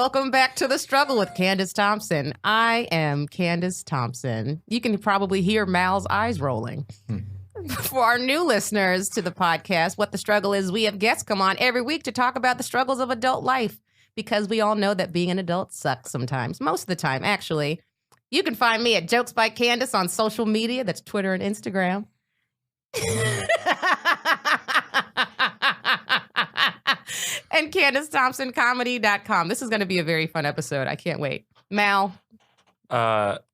Welcome back to The Struggle with Candice Thompson. I am Candice Thompson. You can probably hear Mal's eyes rolling. For our new listeners to the podcast, What the Struggle Is, we have guests come on every week to talk about the struggles of adult life because we all know that being an adult sucks sometimes. Most of the time, actually. You can find me at Jokes by Candice on social media. That's Twitter and Instagram. And CandiceThompsonComedy.com. This is going to be a very fun episode. I can't wait. Mal,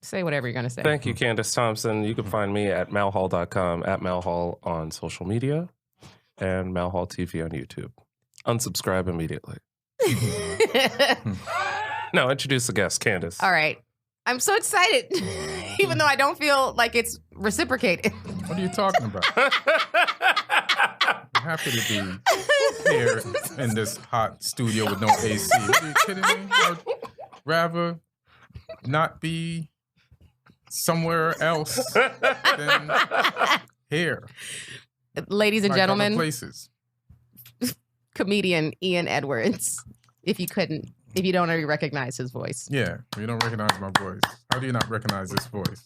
say whatever you're going to say. Thank you, Candice Thompson. You can find me at malhall.com, at malhall on social media, and Malhall TV on YouTube. Unsubscribe immediately. No, introduce the guest, Candice. All right. I'm so excited, even though I don't feel like it's reciprocated. What are you talking about? I'm happy to be here in this hot studio with no AC. Are you kidding me? I'd rather not be somewhere else than here. Ladies and gentlemen, other places. Comedian Ian Edwards, if you don't already recognize his voice. Yeah, you don't recognize my voice. How do you not recognize this voice?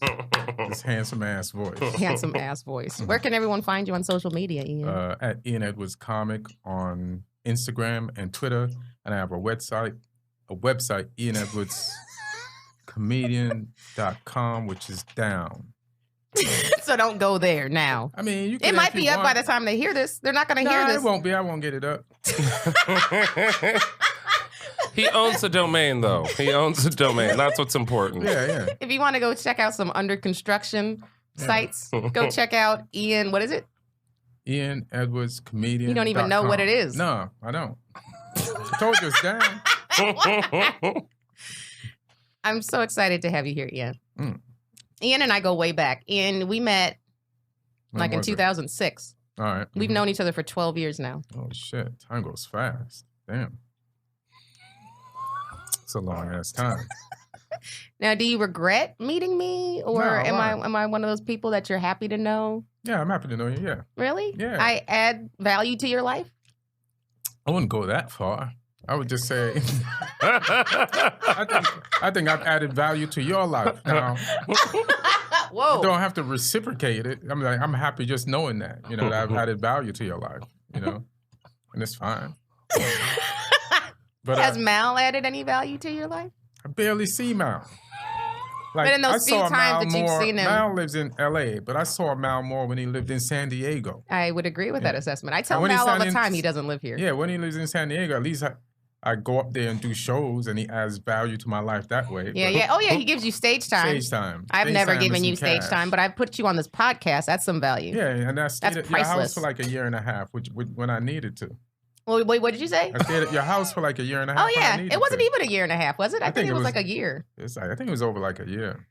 This handsome-ass voice. Handsome-ass voice. Where can everyone find you on social media, Ian? At Ian Edwards Comic on Instagram and Twitter. And I have a website, ianedwardscomedian.com, which is down. So don't go there now. I mean, you can, it might be up by the time they hear this. They're not going to hear this. It won't be. I won't get it up. He owns the domain, though. He owns the domain. That's what's important. Yeah. If you want to go check out some under construction sites, go check out Ian. What is it? Ian Edwards Comedian. You don't even know what it is. No, I don't. I told you it's down. I'm so excited to have you here, Ian. Ian and I go way back. Ian, we met in 2006. All right. We've known each other for 12 years now. Oh, shit. Time goes fast. Damn. It's a long ass time. Now, do you regret meeting me, or No, am I one of those people that you're happy to know? Yeah, I'm happy to know you. Yeah. Really? Yeah. I add value to your life? I wouldn't go that far. I would just say, I think I've added value to your life. Now, whoa! You don't have to reciprocate it. I'm happy just knowing that. You know, that I've added value to your life. You know, and it's fine. But has Mal added any value to your life? I barely see Mal. But in those few times that you've seen him. Mal lives in L.A., but I saw Mal more when he lived in San Diego. I would agree with that assessment. I tell Mal all the time he doesn't live here. Yeah, when he lives in San Diego, at least I go up there and do shows, and he adds value to my life that way. Yeah. Oh, yeah, he gives you stage time. Stage time. I've never given you stage time, but I put you on this podcast. That's some value. Yeah, and I stayed at your priceless. house for like a year and a half, when I needed to. Well, wait, what did you say? I stayed at your house for like a year and a half. Oh, yeah. It wasn't even a year and a half, was it? I think it was like a year. I think it was over like a year.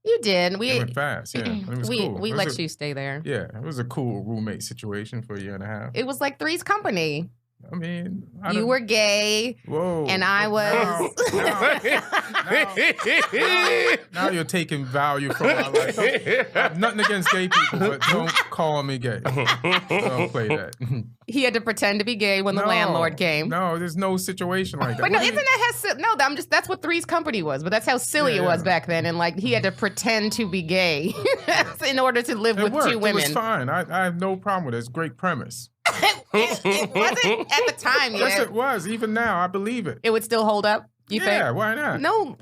You did. It went fast, yeah. It was cool. We let you stay there. Yeah, it was a cool roommate situation for a year and a half. It was like Three's Company. I mean, you were gay. Whoa. And I was. Now you're taking value from my life. I have nothing against gay people, but don't call me gay. Don't play that. He had to pretend to be gay when the landlord came. No, there's no situation like that. But no, isn't that that's what Three's Company was. But that's how silly it was back then. And like he had to pretend to be gay in order to live with two women. It was fine. I have no problem with it. It's a great premise. It wasn't at the time. Yes, it was. Even now, I believe it. It would still hold up. You think? Yeah, why not? No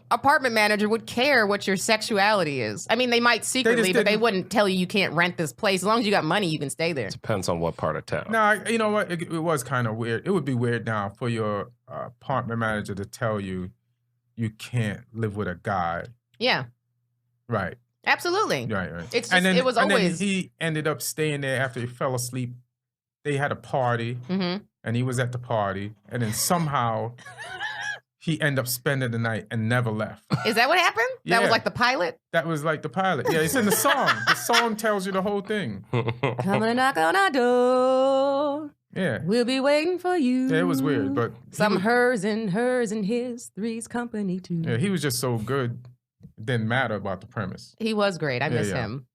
apartment manager would care what your sexuality is. I mean, they might secretly, but they wouldn't tell you can't rent this place. As long as you got money, you can stay there. Depends on what part of town. No, you know what? It was kind of weird. It would be weird now for your apartment manager to tell you you can't live with a guy. Yeah. Right. Absolutely. Right. It's just, it was always. And then he ended up staying there after he fell asleep. They had a party, and he was at the party, and then somehow he ended up spending the night and never left. Is that what happened? Yeah. That was like the pilot? That was like the pilot. Yeah, it's in the song. The song tells you the whole thing. Come and knock on our door. Yeah. We'll be waiting for you. Yeah, it was weird, but hers and his, Three's Company too. Yeah, he was just so good. It didn't matter about the premise. He was great. I miss him.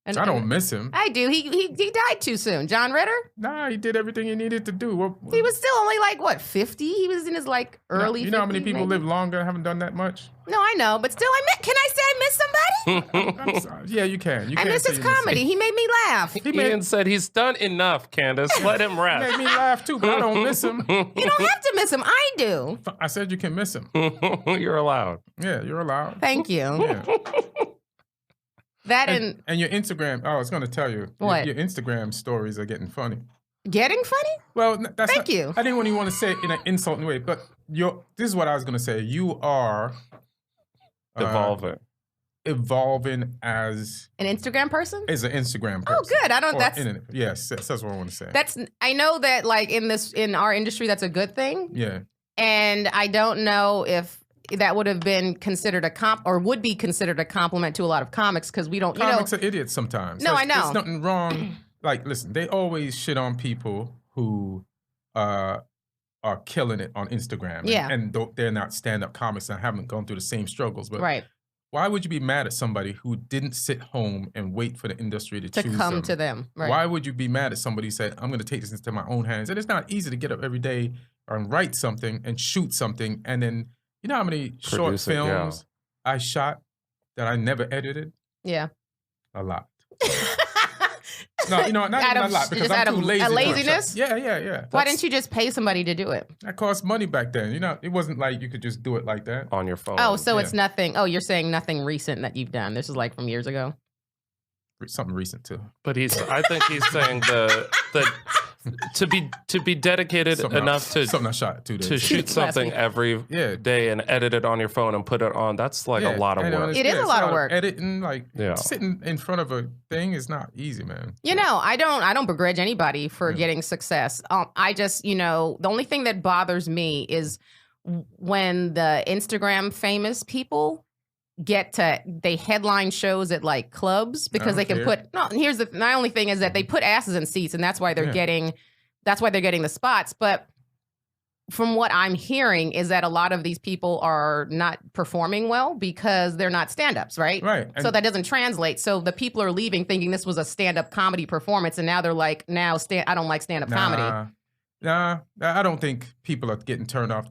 I don't miss him. I do. He died too soon. John Ritter? Nah, he did everything he needed to do. He was still only like, what, 50? He was in his like early 50s. You know how many people live longer and haven't done that much? No, I know. But still, can I say I miss somebody? I'm sorry. Yeah, you can. I miss his comedy. He made me laugh. Ian said he's done enough, Candice. Let him He rest. made me laugh too, but I don't miss him. You don't have to miss him. I do. I said you can miss him. You're allowed. Yeah, you're allowed. Thank you. Yeah. That and your Instagram. Oh, I was going to tell you. What? Your Instagram stories are getting funny. Getting funny? Well, that's Thank you. I didn't even want to say it in an insulting way, but this is what I was going to say. You are evolving as an Instagram person? As an Instagram person. Oh, good. Yes, that's what I want to say. I know that like in our industry, that's a good thing. Yeah. And I don't know if that would have been considered would be considered a compliment to a lot of comics because we don't. Comics are idiots sometimes. No, I know. There's nothing wrong. Like, listen, they always shit on people who are killing it on Instagram. Yeah. And they're not stand-up comics and haven't gone through the same struggles. But right. Why would you be mad at somebody who didn't sit home and wait for the industry to choose come them? to them? Right. Why would you be mad at somebody who said, I'm going to take this into my own hands? And it's not easy to get up every day and write something and shoot something. And then, you know how many short films I shot that I never edited? Yeah. A lot. No, not even a lot because I'm too lazy. A laziness? Yeah. Why didn't you just pay somebody to do it? That cost money back then. It wasn't like you could just do it like that. On your phone. Oh, so it's nothing. Oh, you're saying nothing recent that you've done. This is like from years ago? Something recent too. But I think he's saying to be dedicated enough to something I shot 2 days to shoot something every day and edit it on your phone and put it on. That's like a lot of work. It is a lot of work. Editing, sitting in front of a thing is not easy, man. I don't begrudge anybody for getting success. I just, the only thing that bothers me is when the Instagram famous people they headline shows at like clubs because they can put my only thing is that they put asses in seats and that's why they're getting the spots. But from what I'm hearing is that a lot of these people are not performing well because they're not stand-ups, right? Right. So that doesn't translate. So the people are leaving thinking this was a stand-up comedy performance and now they're like, I don't like stand-up comedy. Nah, I don't think people are getting turned off.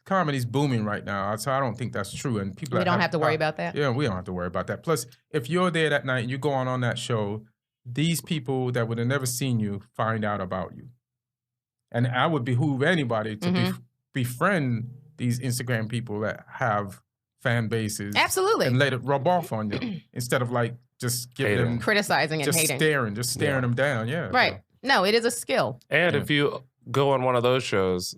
Comedy's booming right now, so I don't think that's true. And people we don't have to worry about that. Yeah, we don't have to worry about that. Plus, if you're there that night and you go on that show, these people that would have never seen you find out about you. And I would behoove anybody to befriend these Instagram people that have fan bases. Absolutely. And let it rub off on you instead of like just giving them criticizing and hating. Just staring them down. Yeah. Right. No, it is a skill. And if you go on one of those shows,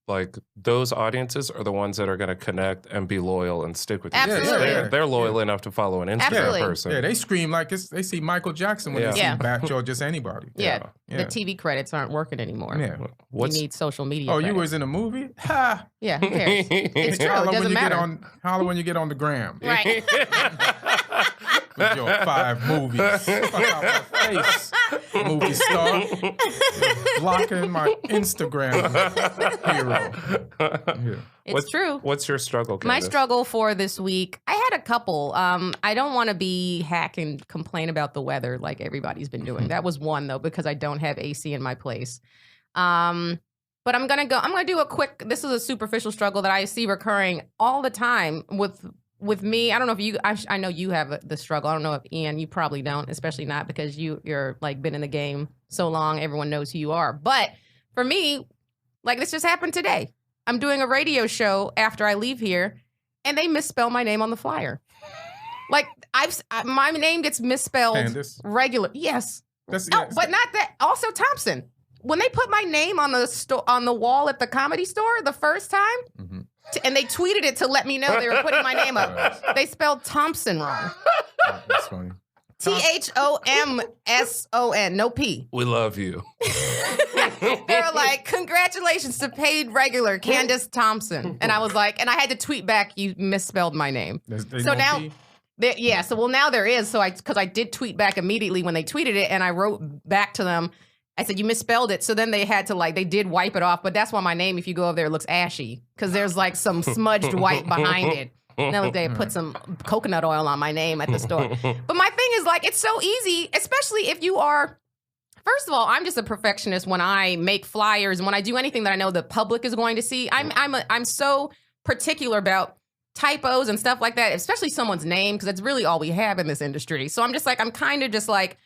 like those audiences are the ones that are going to connect and be loyal and stick with you. Absolutely. They're loyal enough to follow an Instagram person. Yeah, they scream like they see Michael Jackson when they see Batch or just anybody. Yeah. The TV credits aren't working anymore. Yeah. You need social media Oh, credits. You was in a movie? Ha! Yeah, who cares? It's true. It doesn't matter. Holler when you get on the gram. Right. With your 5 movies. Fuck out my face, movie star. You're blocking my Instagram hero. Yeah. It's true. What's your struggle, Candice? My struggle for this week, I had a couple. I don't want to be hack and complain about the weather like everybody's been doing. That was one, though, because I don't have AC in my place. But I'm going to do a quick, this is a superficial struggle that I see recurring all the time with me. I don't know if I know you have the struggle. I don't know if Ian, you probably don't, especially not because you're like been in the game so long. Everyone knows who you are. But for me, like this just happened today. I'm doing a radio show after I leave here and they misspell my name on the flyer. Like my name gets misspelled Candice? regular. Yes. But not that. Also Thompson. When they put my name on the wall at the Comedy Store the first time, and they tweeted it to let me know they were putting my name up, they spelled Thompson wrong. That's funny. THOMSON, no P. We love you. They're like, congratulations to paid regular Candice Thompson. And I was like, and I had to tweet back, you misspelled my name. So now... now there is. Because I did tweet back immediately when they tweeted it, and I wrote back to them. I said, you misspelled it. So then they had to they did wipe it off. But that's why my name, if you go over there, looks ashy. Because there's like some smudged white behind it. Another day, put some coconut oil on my name at the store. But my thing is, like, it's so easy, especially if you are. First of all, I'm just a perfectionist when I make flyers and when I do anything that I know the public is going to see. I'm so particular about typos and stuff like that, especially someone's name, because that's really all we have in this industry. So I'm kind of just like,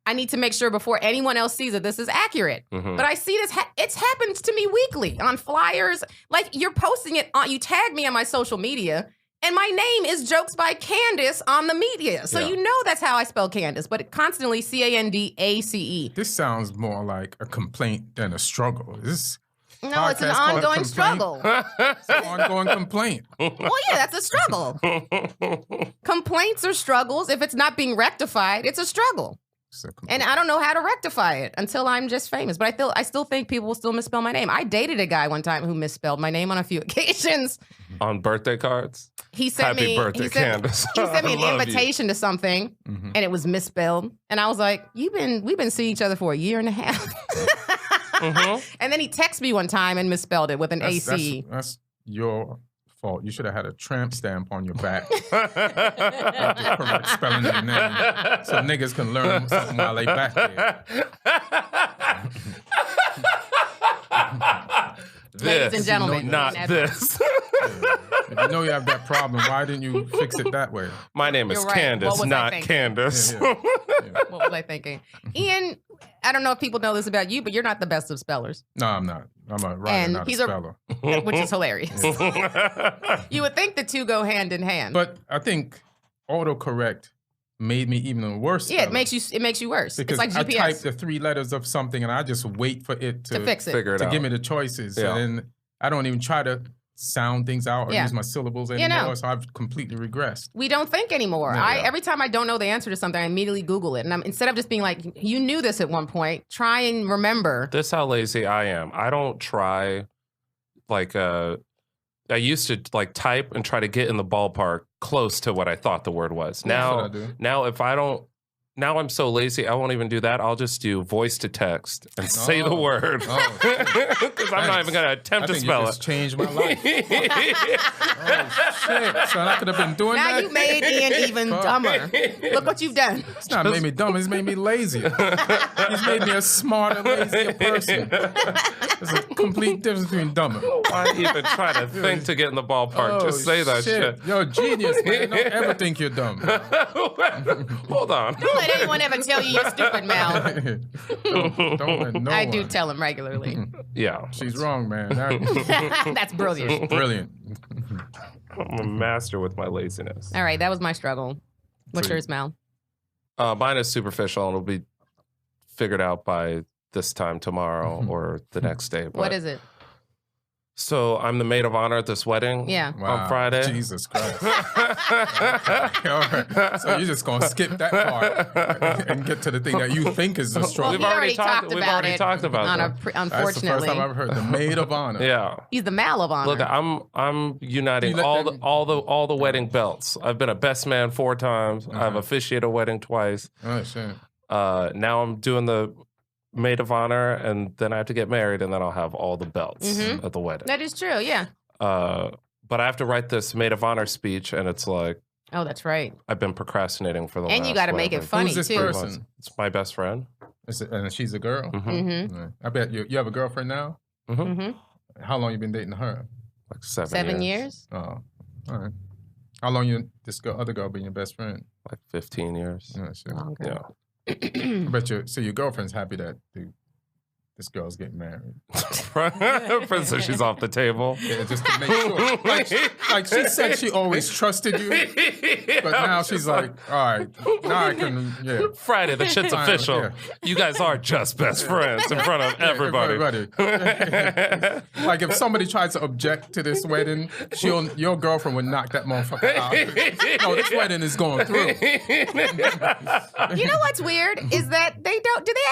I need to make sure before anyone else sees it, this is accurate. Mm-hmm. But I see this, it's happened to me weekly on flyers. Like, you're posting it on, you tag me on my social media, and my name is Jokes by Candice on the media. So you know that's how I spell Candice, but constantly Candace. This sounds more like a complaint than a struggle. No, it's an ongoing struggle. It's an ongoing complaint. Well, yeah, that's a struggle. Complaints are struggles. If it's not being rectified, it's a struggle. And I don't know how to rectify it until I'm just famous. But I still think people will still misspell my name. I dated a guy one time who misspelled my name on a few occasions. On birthday cards? He sent Happy birthday, Candace. He sent me an invitation to something, and it was misspelled. And I was like, we've been seeing each other for a year and a half. And then he texted me one time and misspelled it with an AC. That's your fault. You should have had a tramp stamp on your back. The correct spelling of your name, so niggas can learn something while they back there. Ladies and gentlemen, not this. If you know you have that problem, why didn't you fix it that way? My name is Candice, not Candace. What was I thinking? Ian, I don't know if people know this about you, but you're not the best of spellers. No, I'm not. I'm a writer, not a speller. Which is hilarious. You would think the two go hand in hand. But I think autocorrect made me even a worse speller. Yeah, it makes you worse. Because it's like GPS. I type the 3 letters of something and I just wait for it to fix it. Figure it out. give me the choices. Yeah. And then I don't even try to sound things out or use my syllables anymore. So I've completely regressed. We don't think anymore. Every time I don't know the answer to something, I immediately Google it. And instead of just being like, you knew this at one point, try and remember. This is how lazy I am. I don't try, like, I used to, like, type and try to get in the ballpark close to what I thought the word was. Now if I don't, now I'm so lazy, I won't even do that. I'll just do voice to text and say the word. Because I'm not even going to attempt to spell you just changed my life. Oh, shit. So I could have been doing now that. Now you made Ian even dumber. Look what you've done. It's not made me dumb. It's made me lazier. He's made me a smarter, lazier person. There's a complete difference between dumber. Why even try to think to get in the ballpark? Just say that shit. You're a genius, man. Don't ever think you're dumb. Hold on. Don't let anyone ever tell you you're stupid, Mal. Don't let no I one. do tell him regularly. Yeah. She's wrong, man. That's brilliant. Brilliant. I'm a master with my laziness. All right, that was my struggle. What's yours, Mal? Mine is superficial and it'll be figured out by this time tomorrow or the next day. What is it? So I'm the maid of honor at this wedding on Friday. Jesus Christ. All right. So you're just going to skip that part and get to the thing that you think is the struggle. We've already talked about it. Unfortunately. That's the first time I've heard the maid of honor. Yeah. He's the mal of honor. Look, I'm uniting all the wedding belts. I've been a best man 4 times. I've officiated a wedding twice. Oh, shit. Now I'm doing the maid of honor, and then I have to get married, and then I'll have all the belts at the wedding. That is true, yeah. But I have to write this maid of honor speech, and it's like, oh, that's right. I've been procrastinating for the last. And you got to make it funny Who's this too. person? It's my best friend. And she's a girl. Mm-hmm. I bet you have a girlfriend now. How long you been dating her? Like 7 years. 7 years. Oh, all right. How long this other girl been your best friend? Like 15 years. Oh, shit. Longer. Yeah. I bet so your girlfriend's happy that this girl's getting married. So she's off the table. Yeah, just to make sure. Like she said she always trusted you, but now she's like, all right, now I can, Friday, the shit's official. Yeah. You guys are just best friends in front of everybody. Like if somebody tried to object to this wedding, your girlfriend would knock that motherfucker out. No, this wedding is going through. You know what's weird is that do they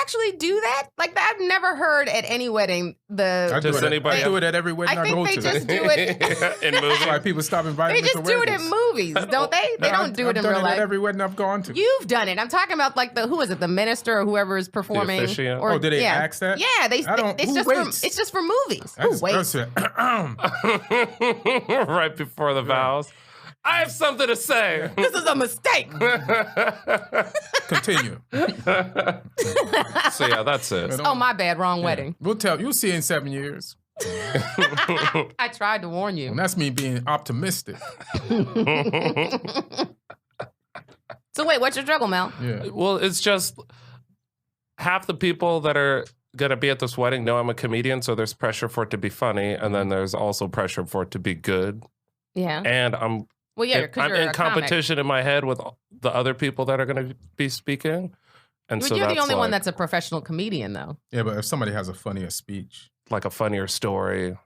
actually do that? Like I've never heard at any wedding I do it at every wedding I go to. I think they just do it in movies. Why people stop inviting me to weddings. They just do it in movies, don't they? They don't do it in real life. I've done it at every wedding I've gone to. You've done it. I'm talking about like the minister or whoever is performing. The officiant. Or, did they ask that? Yeah, it's just for movies. Who waits? Right before the vows. I have something to say. This is a mistake. Continue. So yeah, that's it. Oh, my bad. Wrong wedding. We'll tell you. You'll see in 7 years. I tried to warn you. And that's me being optimistic. So wait, what's your struggle, Mel? Yeah. Well, it's just half the people that are gonna be at this wedding know I'm a comedian, so there's pressure for it to be funny, and then there's also pressure for it to be good. Yeah. And I'm in competition in my head with the other people that are gonna be speaking. And so you're the only like, one that's a professional comedian, though. Yeah, but if somebody has a funnier speech, like a funnier story,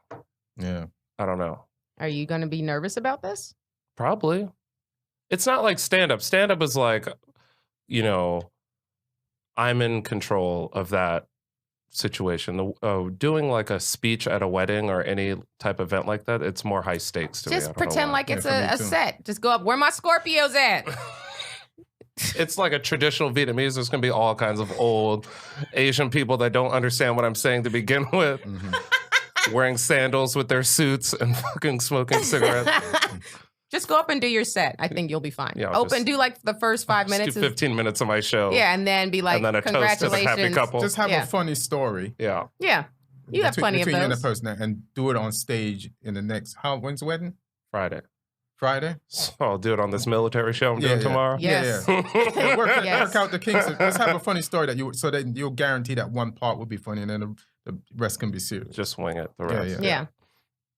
yeah, I don't know. Are you going to be nervous about this? Probably. It's not like stand-up. Stand-up is like, you know, I'm in control of that situation. Doing like a speech at a wedding or any type of event like that, it's more high stakes to me. Just pretend like it's a set. Just go up. Where my Scorpios at? It's like a traditional Vietnamese. There's going to be all kinds of old Asian people that don't understand what I'm saying to begin with. Mm-hmm. Wearing sandals with their suits and fucking smoking cigarettes. Just go up and do your set. I think you'll be fine. Yeah, do like the first 5 minutes. Do 15 minutes of my show. Yeah, and then be like, and then a toast to the happy couple. Just have a funny story. Yeah. Yeah. You have plenty of those. Between you and the person and do it on stage in the next, when's the wedding? Friday. So I'll do it on this military show I'm doing tomorrow. Yes. Yeah. Work out the kinks. Let's have a funny story so that you'll guarantee that one part will be funny and then the rest can be serious. Just wing it. The rest.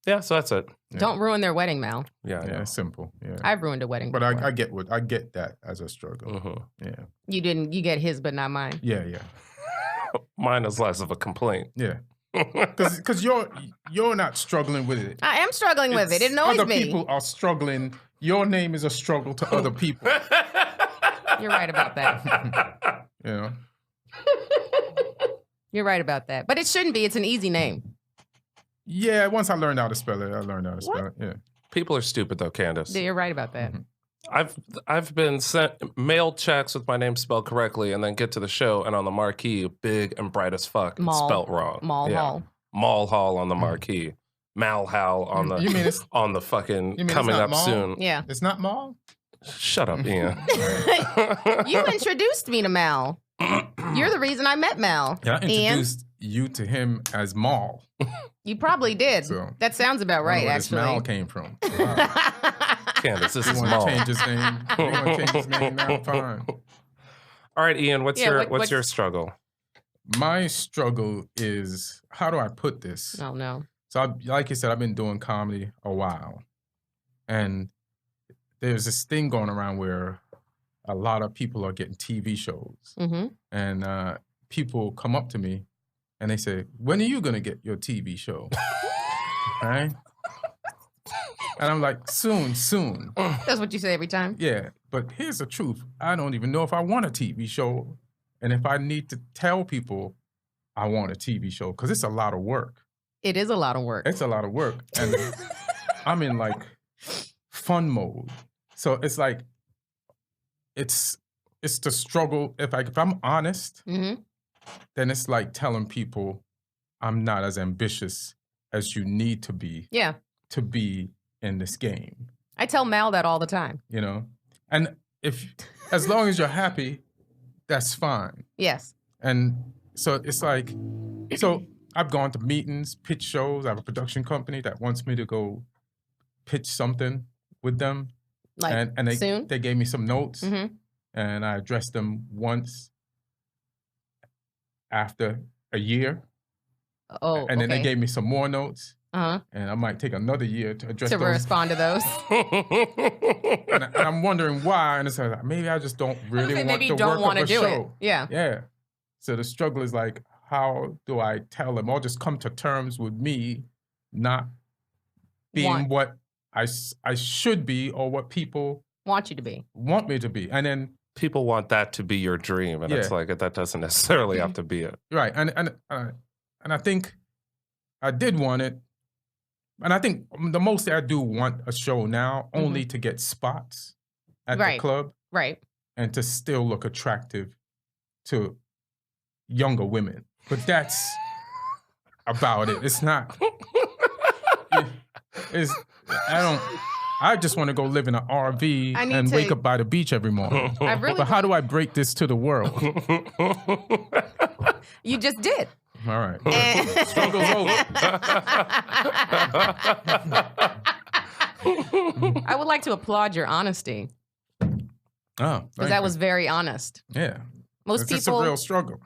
Yeah, so that's it. Yeah. Don't ruin their wedding, Mal. Yeah, it's simple. Yeah, I've ruined a wedding but before. I get that as a struggle. Mm-hmm. Yeah, you get his, but not mine. Yeah. Mine is less of a complaint. Yeah, because you're not struggling with it. I am struggling with it. It annoys me. Other people are struggling. Your name is a struggle to other people. You're right about that. You know, you're right about that. But it shouldn't be. It's an easy name. Yeah, once I learned how to spell it, Yeah. People are stupid though, Candice. Yeah, you're right about that. Mm-hmm. I've been sent mail checks with my name spelled correctly, and then get to the show, and on the marquee, big and bright as fuck, it's spelled wrong. Mall Hall on the marquee. Mal Hal on the on the fucking coming up mall? Soon. Yeah, it's not Mall. Shut up, Ian. You introduced me to Mal. You're the reason I met Mal. Yeah, I introduced you to him as Mal. You probably did. So, that sounds about right, where actually. This Mal came from. Candice, this is Mal. Change his name. You want to change his name now? Fine. All right, Ian. What's your struggle? My struggle is, how do I put this? Oh no. So, like you said, I've been doing comedy a while, and there's this thing going around where a lot of people are getting TV shows, and people come up to me and they say, "When are you gonna get your TV show?" Right? And I'm like, "Soon." That's what you say every time. Yeah, but here's the truth: I don't even know if I want a TV show, and if I need to tell people I want a TV show, because it's a lot of work. It is a lot of work. It's a lot of work. And I'm in like fun mode. So it's like, it's the struggle. If I'm honest, then it's like telling people I'm not as ambitious as you need to be. Yeah. To be in this game. I tell Mal that all the time. You know? And as long as you're happy, that's fine. Yes. And so it's like, I've gone to meetings, pitch shows. I have a production company that wants me to go pitch something with them. Like and they gave me some notes, and I addressed them once after a year. Oh, and then they gave me some more notes. And I might take another year to address those. Respond to those. and I'm wondering why. And it's like, maybe I just don't really want to work up a show. Yeah. So the struggle is like, how do I tell them, or just come to terms with me not being what I should be, or what people want me to be. And then people want that to be your dream, and it's like, that doesn't necessarily have to be it. Right. And I think I did want it. And I think the most I do want a show now, only to get spots at the club. Right. And to still look attractive to younger women. But that's about it. It's not. I just want to go live in an RV and wake up by the beach every morning. But how do I break this to the world? You just did. All right. Struggle's over. I would like to applaud your honesty. Oh, because that was very honest. Yeah. It's a real struggle.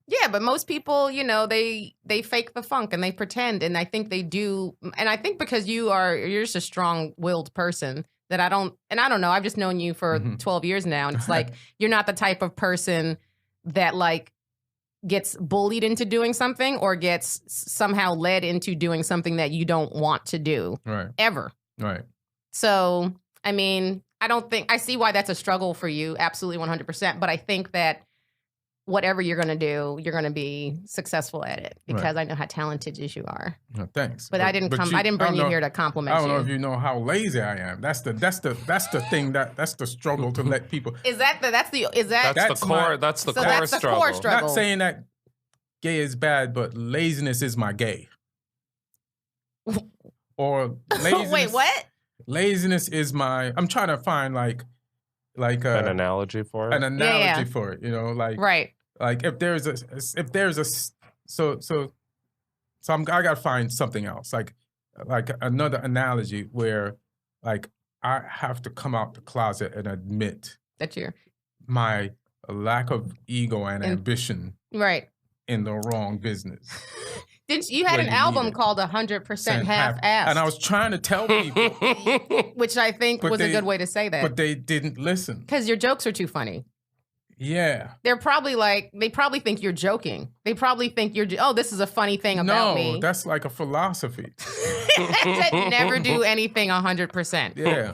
Yeah, but most people, you know, they fake the funk and they pretend, and I think they do. And I think because you're just a strong-willed person that I don't know. I've just known you for 12 years now, and it's like you're not the type of person that like gets bullied into doing something or gets somehow led into doing something that you don't want to do. Right. Ever. Right. So, I mean, I see why that's a struggle for you, absolutely 100%, but I think that whatever you're going to do, you're going to be successful at it because I know how talented you are. No, thanks. But I didn't bring you here to compliment you. I don't know if you know how lazy I am. That's the thing that's the struggle to let people. That's the core struggle. Not saying that gay is bad, but laziness is my gay. Or laziness. Wait, what? Laziness is my. I'm trying to find like an analogy for it. An analogy for it, you know, like right. Like I gotta find something else, like another analogy where like I have to come out the closet and admit that my lack of ego and ambition, right, in the wrong business. You had an album called 100% Half-Assed. And I was trying to tell people. Which I think was a good way to say that. But they didn't listen. Because your jokes are too funny. Yeah. They probably think you're joking. They probably think this is a funny thing about me. No, that's like a philosophy. That never do anything 100%. Yeah.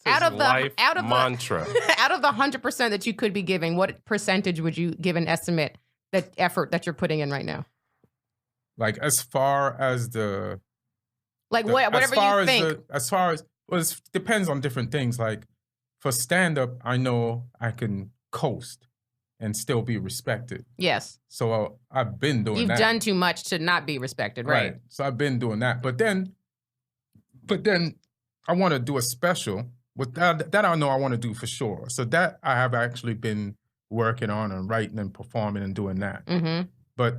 Out of the mantra. Out of the 100% that you could be giving, what percentage would you give an estimate the effort that you're putting in right now? Like as far as whatever you think. It depends on different things. Like for stand up, I know I can coast and still be respected. Yes. So I've been doing that. You've done too much to not be respected, right? So I've been doing that. But then I want to do a special with that I know I want to do for sure. So that I have actually been working on and writing and performing and doing that. Mm-hmm. But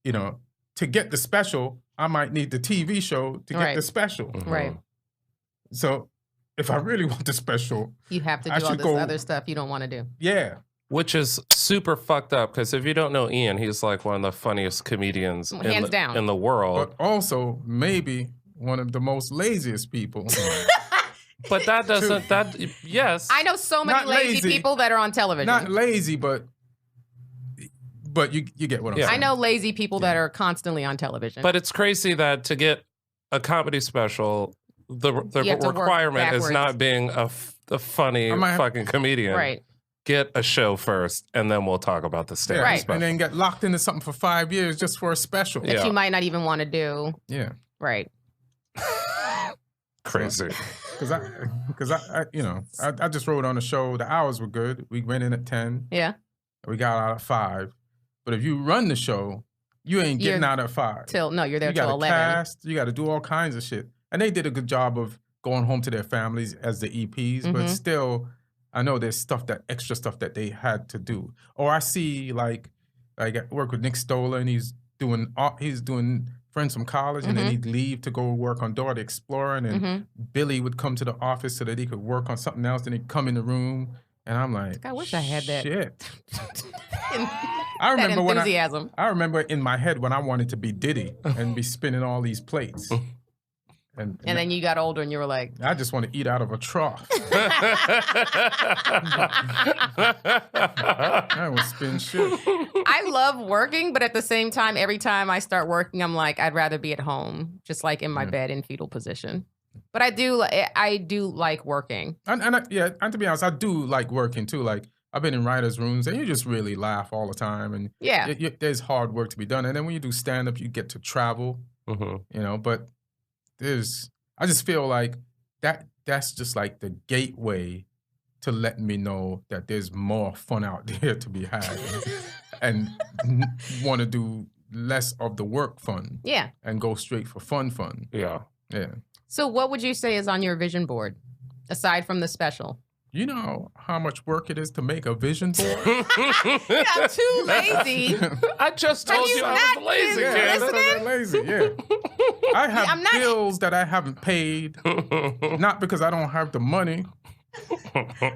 you know, to get the special, I might need the TV show to get the special. Mm-hmm. Right. So if I really want the special, you have to do all this other stuff you don't want to do. Yeah. Which is super fucked up because if you don't know Ian, he's like one of the funniest comedians hands down in the world. But also maybe one of the most laziest people. But that doesn't, yes. I know so many lazy people that are on television. Not lazy, but you get what I'm saying. I know lazy people that are constantly on television. But it's crazy that to get a comedy special, the requirement is not being a funny fucking comedian. Right. Get a show first, and then we'll talk about the stand-up special. And then get locked into something for 5 years just for a special. That you might not even want to do. Yeah. Right. Crazy. Because I just wrote on the show. The hours were good. We went in at 10. Yeah. We got out at 5. But if you run the show, you ain't getting out at 5. You're there till 11. You got to cast. You got to do all kinds of shit. And they did a good job of going home to their families as the EPs. But still, I know there's extra stuff that they had to do. Or I see I work with Nick Stoller, and he's doing Friends from College, and then he'd leave to go work on Dora the Explorer, and then Billy would come to the office so that he could work on something else. Then he'd come in the room, and I'm like, I wish I had that. Shit. I remember in my head when I wanted to be Diddy and be spinning all these plates. And then you got older and you were like, I just want to eat out of a trough. I will spin shit. I love working, but at the same time, every time I start working, I'm like, I'd rather be at home, just like in my bed in fetal position. But I do like working. And to be honest, I do like working too. Like I've been in writers' rooms, and you just really laugh all the time, and there's hard work to be done. And then when you do stand up, you get to travel. You know, but I just feel like that's just like the gateway to let me know that there's more fun out there to be had, and want to do less of the work fun. Yeah. And go straight for fun. Yeah. Yeah. So what would you say is on your vision board, aside from the special? You know how much work it is to make a vision board? I'm too lazy. I just told you I was lazy, I'm lazy, yeah. I have bills that I haven't paid, not because I don't have the money.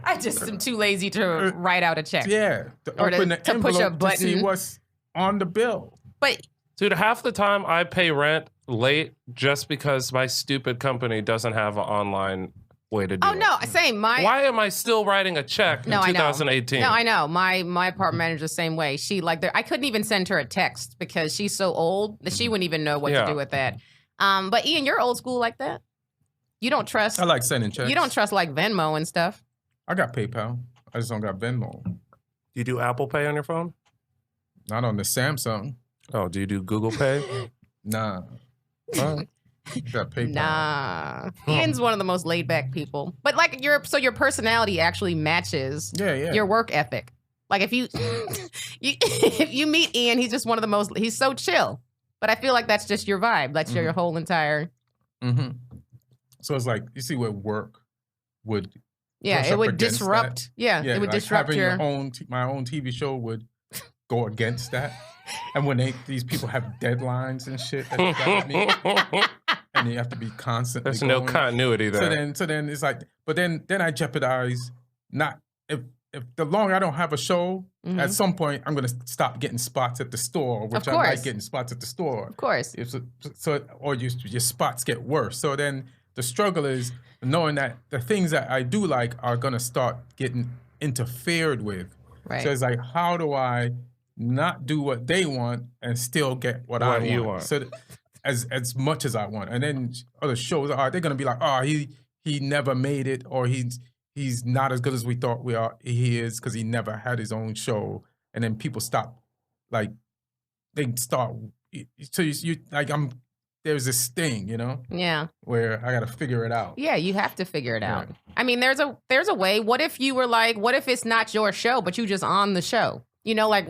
I just am too lazy to write out a check. Yeah, to open the to push a envelope button. to see what's on the bill. But dude, half the time I pay rent late just because my stupid company doesn't have an online way to do it. oh no, same. Why am I still writing a check in 2018? No, I know. My apartment manager the same way. She I couldn't even send her a text because she's so old that she wouldn't even know what to do with that. But Ian, you're old school like that. You don't trust. I like sending checks. You don't trust like Venmo and stuff. I got PayPal. I just don't got Venmo. Do you do Apple Pay on your phone? Not on the Samsung. Oh, do you do Google Pay? Nah. Got PayPal. Nah. Ian's one of the most laid back people. But like your personality actually matches your work ethic. Like if you if you meet Ian, he's just one of the most, he's so chill. But I feel like that's just your vibe. That's your whole entire. Mm-hmm. So it's like, you see what work would. Yeah, it would disrupt. That? Yeah, it would like disrupt having your my own TV show would go against that. And when these people have deadlines and shit that you gotta meet, and you have to be constantly There's no continuity there. So then it's like, but then I jeopardize not if the longer I don't have a show, at some point I'm gonna stop getting spots at the store, which I like getting spots at the store. Of course. Or your spots get worse. So then the struggle is knowing that the things that I do like are gonna start getting interfered with. Right. So it's like, how do I not do what they want and still get what I want? So as much as I want. And then other shows they're gonna be like, oh, he never made it, or he's not as good as we thought he is because he never had his own show. And then people stop, like they start. So you like there's this thing, you know? Yeah. Where I got to figure it out. Yeah, you have to figure it out. Right. I mean, there's a way. What if you were like, what if it's not your show, but you just on the show? You know, like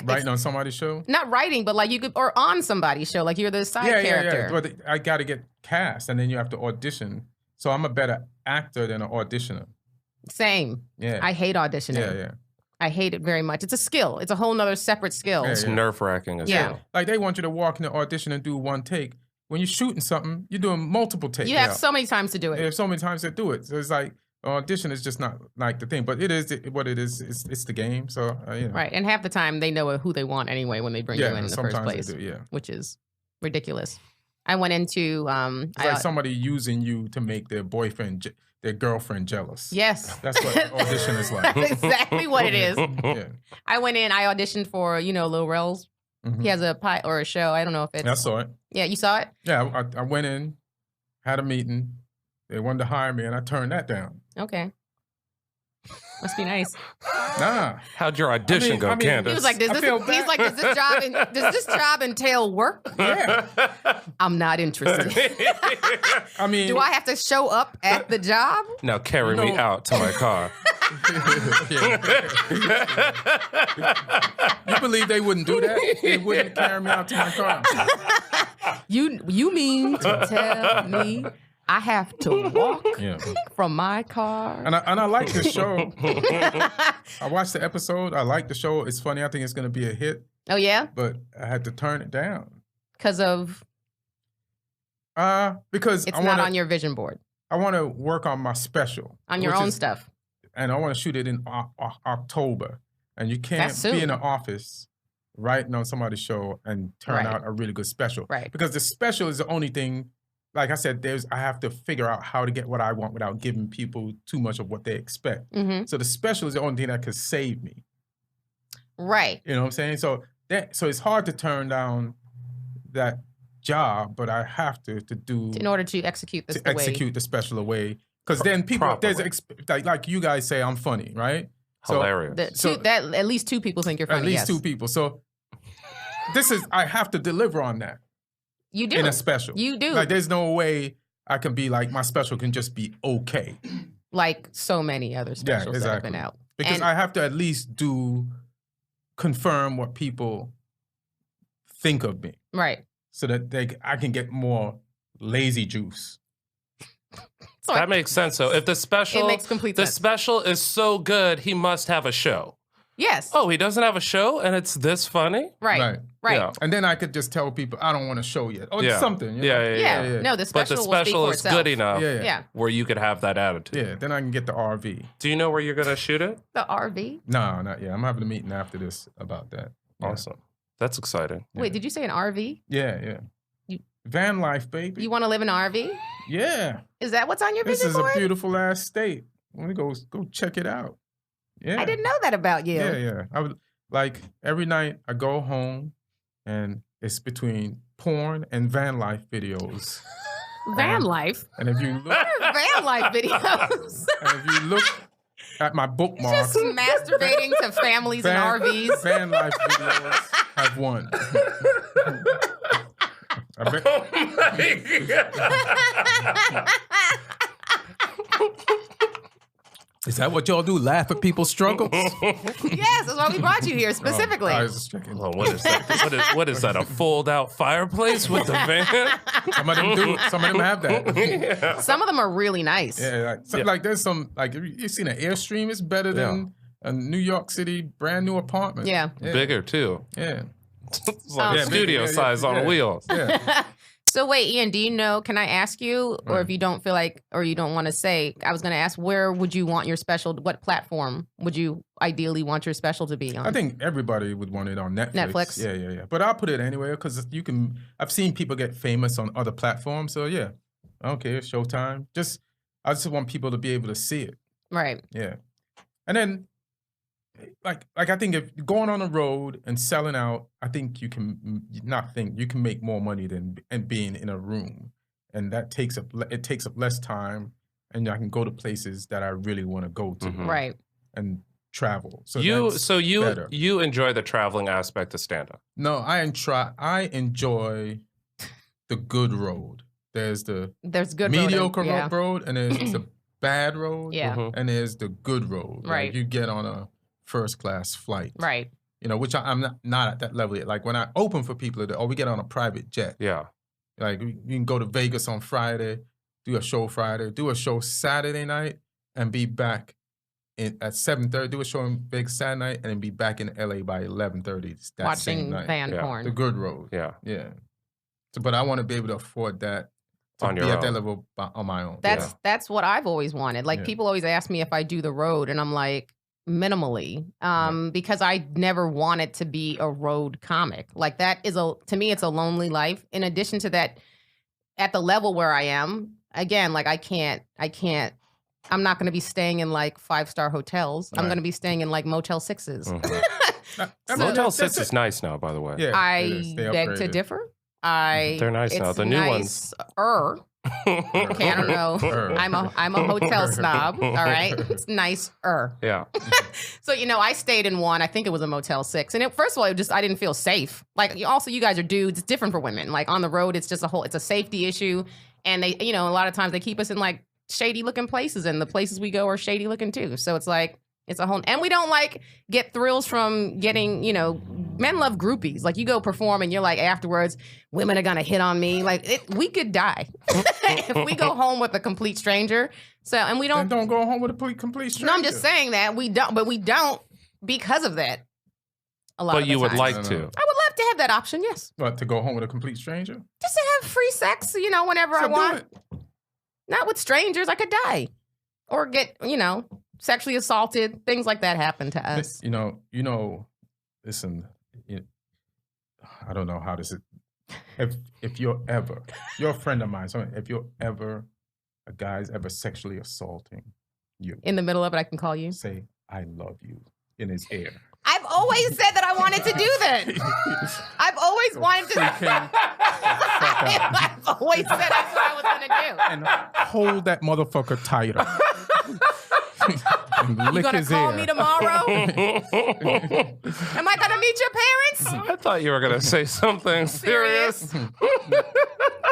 writing on somebody's show? Not writing, but like you could, or on somebody's show, like you're the side character. Yeah. But I got to get cast, and then you have to audition. So I'm a better actor than an auditioner. Same. Yeah. I hate auditioning. Yeah. I hate it very much. It's a skill. It's a whole nother separate skill. It's nerve-wracking as well. Like they want you to walk in the audition and do one take. When you're shooting something, you're doing multiple takes. You have so many times to do it. You have so many times to do it. So it's like, audition is just not like the thing. But it is what it is. It's the game. So, Right. And half the time, they know who they want anyway when they bring you in the first place. They do, which is ridiculous. I went into... it's like somebody using you to make their boyfriend, their girlfriend jealous. Yes. That's what audition is like. That's exactly what it is. Yeah. I went in, I auditioned for, Lil Rel's. Mm-hmm. He has a or a show. I don't know if it's... I saw it. Yeah, you saw it? Yeah, I went in, had a meeting. They wanted to hire me, and I turned that down. Okay. Must be nice. Nah. How'd your audition go, Candice? He was like, does this job entail work? Yeah. I'm not interested. Do I have to show up at the job? Now carry me out to my car. You believe they wouldn't do that? They wouldn't carry me out to my car. You mean to tell me I have to walk from my car? And I like this show. I watched the episode. I like the show. It's funny. I think it's going to be a hit. Oh, yeah? But I had to turn it down. Because of? Because it's not on your vision board. I want to work on my special. On your own stuff. And I want to shoot it in October. And you can't be in the office writing on somebody's show and turn out a really good special. Right. Because the special is the only thing, like I said, I have to figure out how to get what I want without giving people too much of what they expect. Mm-hmm. So the special is the only thing that could save me. Right. You know what I'm saying? So it's hard to turn down that job, but I have to do in order to execute this execute the special away. Because then people, like you guys say, I'm funny, right? Hilarious. That at least two people think you're funny. At least two people. So I have to deliver on that. You do. In a special. You do. Like there's no way I can be like, my special can just be okay. Like so many other specials that have been out. Because I have to at least confirm what people think of me. Right. So that I can get more lazy juice. That makes sense. So if the special, it makes complete sense. The special is so good, he must have a show. Yes. Oh, he doesn't have a show, and it's this funny. Right. Yeah. And then I could just tell people I don't want a show yet. Oh, it's something. You know? Yeah. No, the special. But the special will is speak for good enough. Where you could have that attitude. Yeah. Then I can get the RV. Do you know where you're gonna shoot it? The RV? No, not yet. I'm having a meeting after this about that. Awesome. That's exciting. Wait, did you say an RV? Yeah. Van life, baby. You want to live in an RV? Yeah. Is that what's on your vision board? This is a beautiful ass state. Let me go check it out. Yeah. I didn't know that about you. Yeah. I would like every night I go home and it's between porn and van life videos. Van life? And if you look van life videos. And if you look at my bookmarks, just masturbating to families in RVs. Van life videos have won. Oh my God. Is that what y'all do? Laugh at people's struggles? Yes, that's why we brought you here specifically. I was just checking. Oh, what is that? What is that? A fold-out fireplace with the van? Some of them do. Some of them have that. Yeah. Some of them are really nice. Yeah, like there's some like you've seen an Airstream. It's better than a New York City brand new apartment. Yeah. Bigger too. Yeah. It's like a studio size on wheels. Yeah. So wait, Ian, do you know, can I ask you, or if you don't feel like, or you don't want to say, I was going to ask, where would you want your special, what platform would you ideally want your special to be on? I think everybody would want it on Netflix. Yeah. But I'll put it anywhere because I've seen people get famous on other platforms. So yeah, I don't care, Showtime. I just want people to be able to see it. Right. Yeah. And then, like I think if going on the road and selling out, I think you can make more money than being in a room, and that takes up less time, and I can go to places that I really want to go to, right, and travel. So you enjoy the traveling aspect of stand-up? No, I enjoy the good road. There's good mediocre road, and there's the bad road, and there's the good road. Right, like you get on a first class flight, right? You know, which I'm not at that level yet. Like when I open for people, we get on a private jet. Yeah, like you can go to Vegas on Friday, do a show Friday, do a show Saturday night, and be back at 7:30. Do a show in Vegas Saturday night, and then be back in LA by 11:30. Watching van porn. The good road. Yeah. So, but I want to be able to afford that. To be at that level on my own. That's what I've always wanted. Like people always ask me if I do the road, and I'm like, minimally, because I never wanted to be a road comic. Like that is to me, it's a lonely life. In addition to that, at the level where I am, again, like I can't, I'm not going to be staying in like 5-star hotels. I'm going to be staying in like Motel 6s. Mm-hmm. Motel 6 is nice now, by the way. Yeah, I beg to differ. They're nice now. The new ones. Okay, I don't know. I'm a hotel snob. All right, it's nicer. Yeah. So I stayed in one. I think it was a Motel 6, and first of all, I didn't feel safe. Like also, you guys are dudes. It's different for women. Like on the road, it's just it's a safety issue, and they, a lot of times they keep us in like shady looking places, and the places we go are shady looking too. So it's like. It's a whole, and we don't get thrills from getting, men love groupies. Like you go perform and you're like afterwards, women are gonna hit on me. Like we could die if we go home with a complete stranger. So, and we don't. Then don't go home with a complete stranger. No, I'm just saying that we don't because of that. A lot. But you would like to. I would love to have that option. Yes. What, to go home with a complete stranger? Just to have free sex, whenever I want. Not with strangers. I could die, or get sexually assaulted, things like that happen to us. Listen, I don't know how this is. If you're a friend of mine, so if a guy's ever sexually assaulting you. In the middle of it, I can call you. Say, I love you in his ear. I've always said that I wanted to do that. I've always wanted to. I've always said that's what I was going to do. And hold that motherfucker tighter. You gonna call me tomorrow? Am I gonna meet your parents? I thought you were gonna say something serious.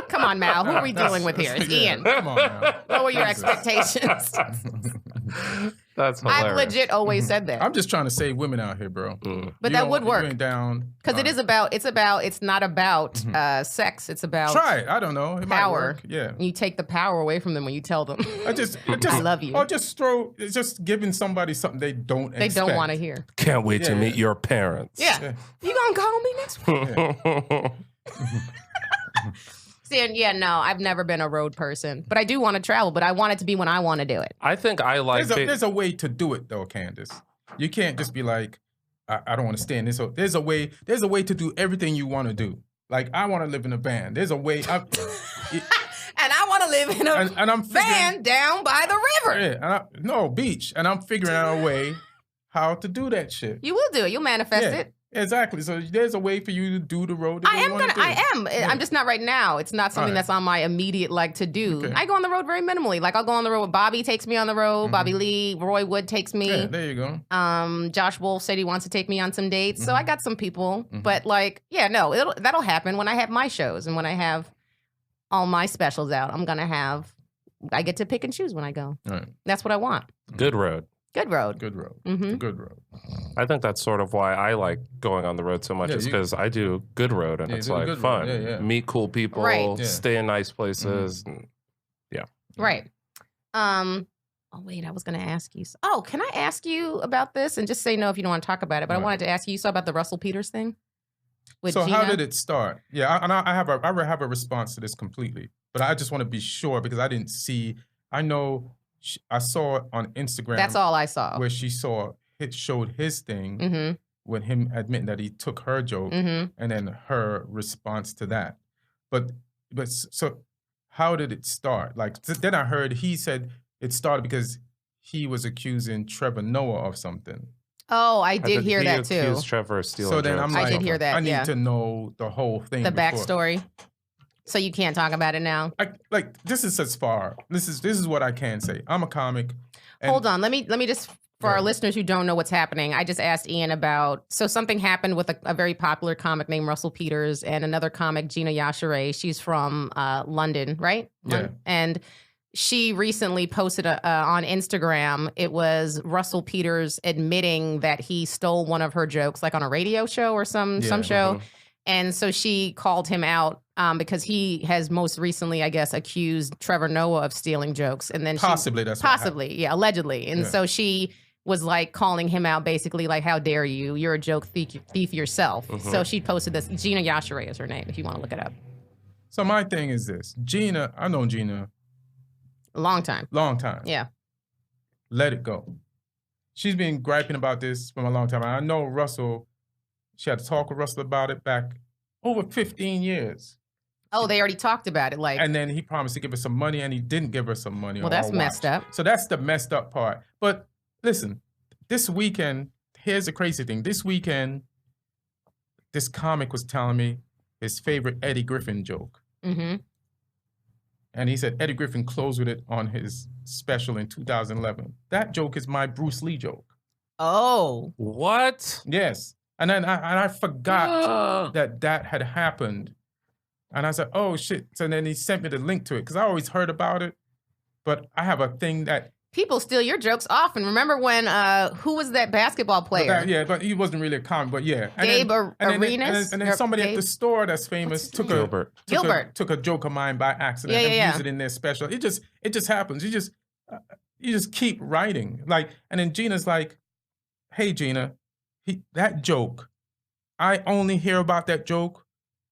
Come on, Mal. Who are we dealing with here? It's Ian. Come on, Mal. What were your expectations? That's hilarious. I've legit always said that. I'm just trying to save women out here, bro. But that would work. Down because it's not about sex. It's about try it. I don't know. It power. Might work. Yeah. You take the power away from them when you tell them. I love you. Or it's just giving somebody something they don't expect. They don't want to hear. Can't wait to meet your parents. Yeah. You gonna call me next week? See, no, I've never been a road person, but I do want to travel, but I want it to be when I want to do it. I think I like there's a way to do it though, Candice. You can't just be like, I don't want to stay in this. So there's a way to do everything you want to do. Like, I want to live in a van. There's a way. And I want to live in a van down by the river. Yeah, beach. And I'm figuring out a way how to do that shit. You will do it. You'll manifest it. Exactly. So there's a way for you to do the road. I am. Yeah. I'm just not right now. It's not something that's on my immediate to do. Okay. I go on the road very minimally. Like, I'll go on the road with Bobby takes me on the road. Mm-hmm. Bobby Lee, Roy Wood takes me. Yeah, there you go. Josh Wolf said he wants to take me on some dates. Mm-hmm. So I got some people. Mm-hmm. But that'll happen when I have my shows and when I have all my specials out. I get to pick and choose when I go. Right. That's what I want. Good road. Good road. Good road. Mm-hmm. Good road. I think that's sort of why I like going on the road so much, is because I do good road and it's like fun. Yeah. Meet cool people, stay in nice places. Mm-hmm. And, right. Oh, wait, I was going to ask you. Oh, can I ask you about this? And just say no if you don't want to talk about it. But I wanted to ask you saw about the Russell Peters thing? So Gina? How did it start? Yeah, and I have a response to this completely. But I just want to be sure because I didn't see. I know. I saw it on Instagram. That's all I saw. Where she showed his thing with him admitting that he took her joke and then her response to that. But so how did it start? Like, then I heard he said it started because he was accusing Trevor Noah of something. Oh, I did hear that too. He accused Trevor of stealing So then jokes. I'm like, I did hear that. I need to know the whole thing. The backstory. So you can't talk about it now? This is as far. This is what I can say. I'm a comic. Hold on. Let me just, for our listeners who don't know what's happening, I just asked Ian about, so something happened with a very popular comic named Russell Peters and another comic, Gina Yashere. She's from London, right? Yeah. And she recently posted on Instagram, it was Russell Peters admitting that he stole one of her jokes, like on a radio show or some show. Mm-hmm. And so she called him out because he has most recently, I guess, accused Trevor Noah of stealing jokes. And then allegedly. And so she was like calling him out, basically like, how dare you? You're a joke thief yourself. Mm-hmm. So she posted this. Gina Yashere is her name, if you want to look it up. So my thing is this. Gina, I've known Gina. A long time. Yeah. Let it go. She's been griping about this for a long time. I know Russell. She had to talk with Russell about it back over 15 years. Oh, they already talked about it. And then he promised to give her some money, and he didn't give her some money. Well, that's messed up. So that's the messed up part. But listen, this weekend, here's the crazy thing. This weekend, this comic was telling me his favorite Eddie Griffin joke. Mm-hmm. And he said Eddie Griffin closed with it on his special in 2011. That joke is my Bruce Lee joke. Oh. What? Yes. And then I forgot that had happened. And I said, oh, shit. So then he sent me the link to it because I always heard about it. But I have a thing that... People steal your jokes often. Remember when, who was that basketball player? But he wasn't really a comic, but yeah. Gabe Arenas? And then somebody at the store that's famous took a joke of mine by accident and used it in their special. It just happens. You just keep writing. And then Gina's like, hey, Gina, that joke, I only hear about that joke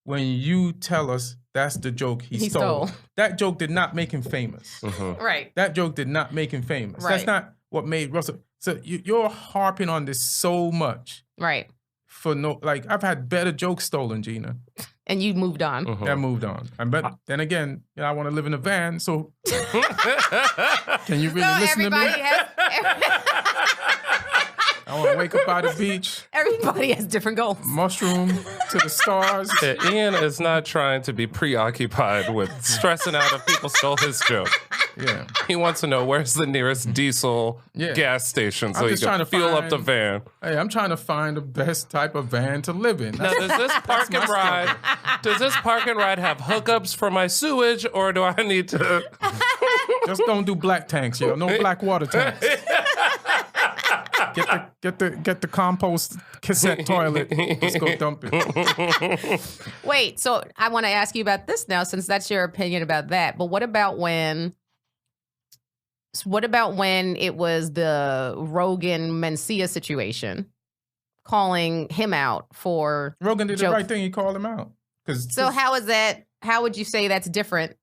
when you tell us that's the joke he stole. That joke did not make him famous. Mm-hmm. Right. That joke did not make him famous. Right. That's not what made Russell. So you're harping on this so much. Right. For I've had better jokes stolen, Gina. And you moved on. Mm-hmm. I moved on. But then again, I want to live in a van, so can you really listen to me? I want to wake up by the beach. Everybody has different goals. Mushroom to the stars. Yeah, Ian is not trying to be preoccupied with stressing out if people stole his joke. Yeah. He wants to know where's the nearest diesel gas station so he can fuel up the van. Hey, I'm trying to find the best type of van to live in. Now, does this park and ride have hookups for my sewage, or do I need to... Just don't do black tanks, yo. No black water tanks. Get the compost cassette toilet. Let's go dump it. Wait, so I want to ask you about this now, since that's your opinion about that. But what about when it was the Rogan Mencia situation, calling him out for Rogan did the right thing. He called him out. So how is that? How would you say that's different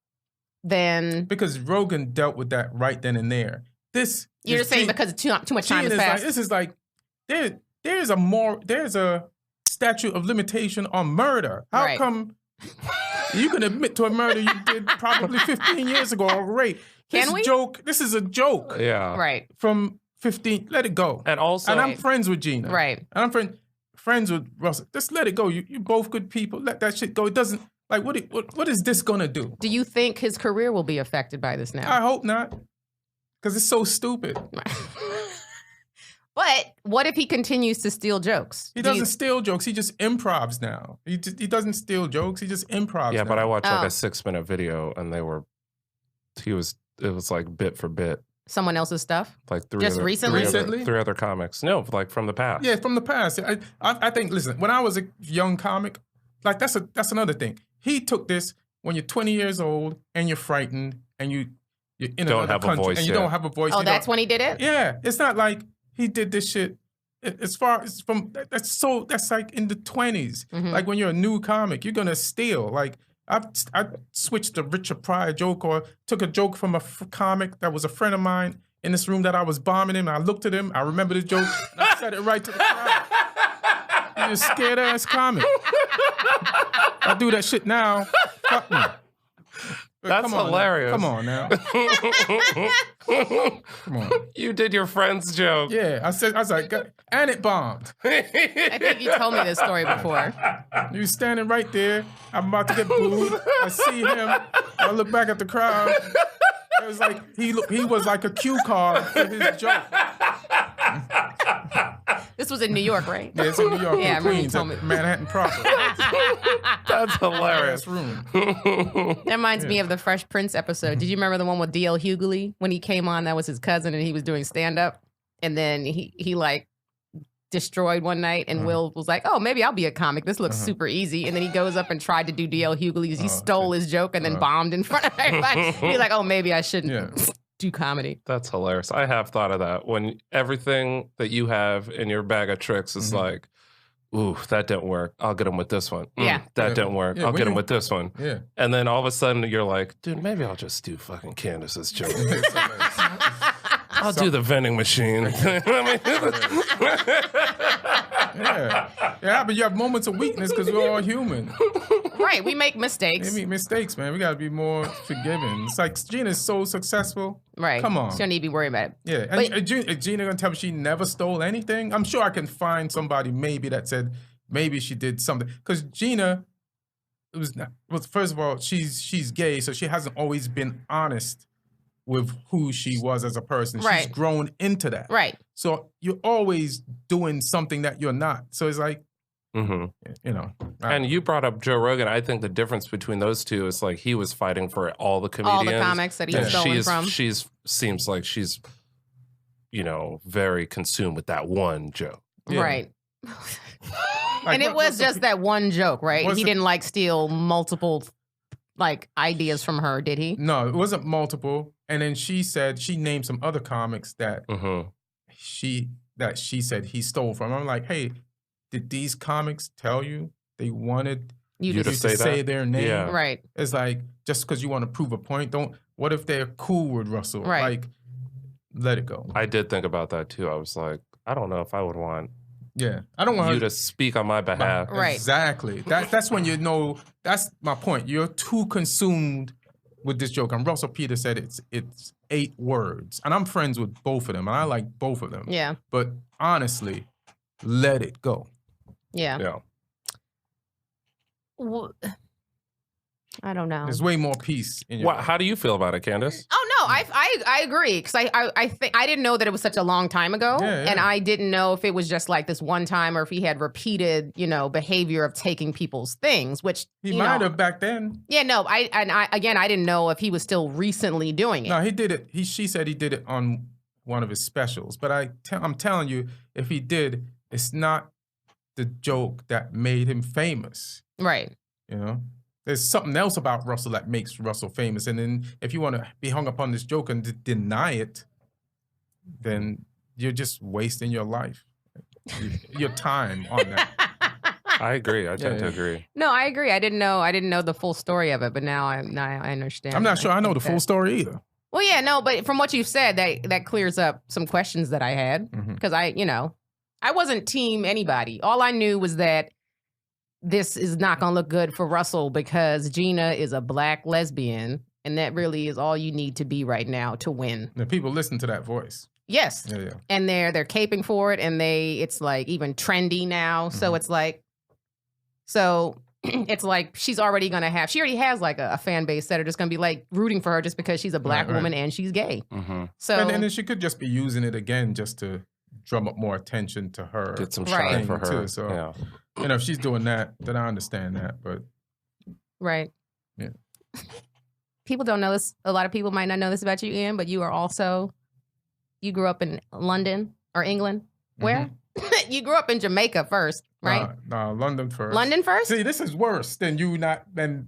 than? Because Rogan dealt with that right then and there. You're just saying because too much time has passed. This is like there's a statute of limitation on murder. How come you can admit to a murder you did probably 15 years ago or rape? This is a joke. Yeah. Right. From 15. Let it go. And also, I'm friends with Gina. Right. And I'm friends with Russell. Just let it go. You both good people. Let that shit go. It doesn't. Like, what is this gonna do? Do you think his career will be affected by this now? I hope not, because it's so stupid. But what if he continues to steal jokes? He doesn't steal jokes. He just improvs now. He doesn't steal jokes. He just improvs. Yeah, now. but I watched like a 6-minute video, and it was like bit for bit. Someone else's stuff? Like recently? Three other comics. No, like from the past. Yeah, from the past. I think. Listen, when I was a young comic, like that's another thing. He took this when you're 20 years old and you're frightened and you're in another country and you don't have a voice. Oh, that's when he did it? Yeah. It's not like he did this shit as far as that's like in the 20s. Mm-hmm. Like when you're a new comic, you're gonna steal. Like I switched a Richard Pryor joke or took a joke from a comic that was a friend of mine in this room that I was bombing him. I looked at him, I remember the joke, and I said it right to the crowd. You're a scared ass comic. I do that shit now. Fuck me. That's hilarious. Come on now. Come on. You did your friend's joke. Yeah, I was like, and it bombed. I think you told me this story before. You standing right there. I'm about to get booed. I see him. I look back at the crowd. It was like he was like a cue card for his joke. This was in New York, right? Yeah, it's in New York. Yeah, in Queens, Manhattan proper. That's hilarious. Room. That reminds me of the Fresh Prince episode. Did you remember the one with D.L. Hughley when he came on? That was his cousin, and he was doing stand up, and then he like destroyed one night, and Will was like, "Oh, maybe I'll be a comic. This looks super easy." And then he goes up and tried to do D.L. Hughley's. He stole his joke and then bombed in front of everybody. He's like, "Oh, maybe I shouldn't." Do comedy. That's hilarious. I have thought of that. When everything that you have in your bag of tricks is like, ooh, that didn't work. I'll get him with this one. That didn't work. I'll get him with this one. Yeah. And then all of a sudden you're like, dude, maybe I'll just do fucking Candice's joke. I'll do the vending machine. Yeah, but you have moments of weakness because we're all human. Right, we make mistakes. We make mistakes, man. We got to be more forgiving. It's like Gina's so successful. Right. Come on. She don't need to be worried about it. Yeah. And Gina going to tell me she never stole anything? I'm sure I can find somebody maybe that said maybe she did something. Because Gina, first of all, she's gay, so she hasn't always been honest with who she was as a person. Right. She's grown into that. Right. So you're always doing something that you're not. So it's like, you know. And you brought up Joe Rogan. I think the difference between those two is like he was fighting for all the comedians. All the comics that he's stolen from. Seems like she's, very consumed with that one joke. Yeah. Right. And it was just that one joke, right? He didn't like steal multiple ideas from her, did he? No, it wasn't multiple. And then she named some other comics that she said he stole from. I'm like, hey, did these comics tell you they wanted you to say their name? Yeah. Right. It's like, just because you want to prove a point, what if they're cool with Russell? Right. Like, let it go. I did think about that too. I was like, I don't know if I would want I don't want you to speak on my behalf. Right. Exactly. That's when you know, that's my point. You're too consumed with this joke. And Russell Peters said it's 8 words. And I'm friends with both of them. And I like both of them. Yeah. But honestly, let it go. Yeah. Yeah. Well, I don't know. There's way more peace in your life. How do you feel about it, Candice? Oh no, I agree, because I think I didn't know that it was such a long time ago, and I didn't know if it was just like this one time or if he had repeated behavior of taking people's things, which he might have back then. Yeah, no, I didn't know if he was still recently doing it. No, he did it. She said he did it on one of his specials. But I'm telling you, if he did, it's not the joke that made him famous. Right. You know? There's something else about Russell that makes Russell famous. And then if you want to be hung up on this joke and deny it, then you're just wasting your life, your time on that. I agree. I tend to agree. No, I agree. I didn't know the full story of it, but now I understand. I'm not sure I know the full story either. Well, yeah, no, but from what you've said, that clears up some questions that I had because I wasn't team anybody. All I knew was that this is not going to look good for Russell because Gina is a black lesbian, and that really is all you need to be right now to win. The people listen to that voice. Yes. Yeah. And they're caping for it, and it's like even trendy now. So it's like she already has like a fan base that are just going to be like rooting for her just because she's a black woman and she's gay. So and then she could just be using it again just to drum up more attention to her. Get some shine for her. Too. So, if she's doing that, then I understand that. But right. Yeah. People don't know this. A lot of people might not know this about you, Ian, but you grew up in London or England. Where? You grew up in Jamaica first, right? No, London first. London first? See, this is worse than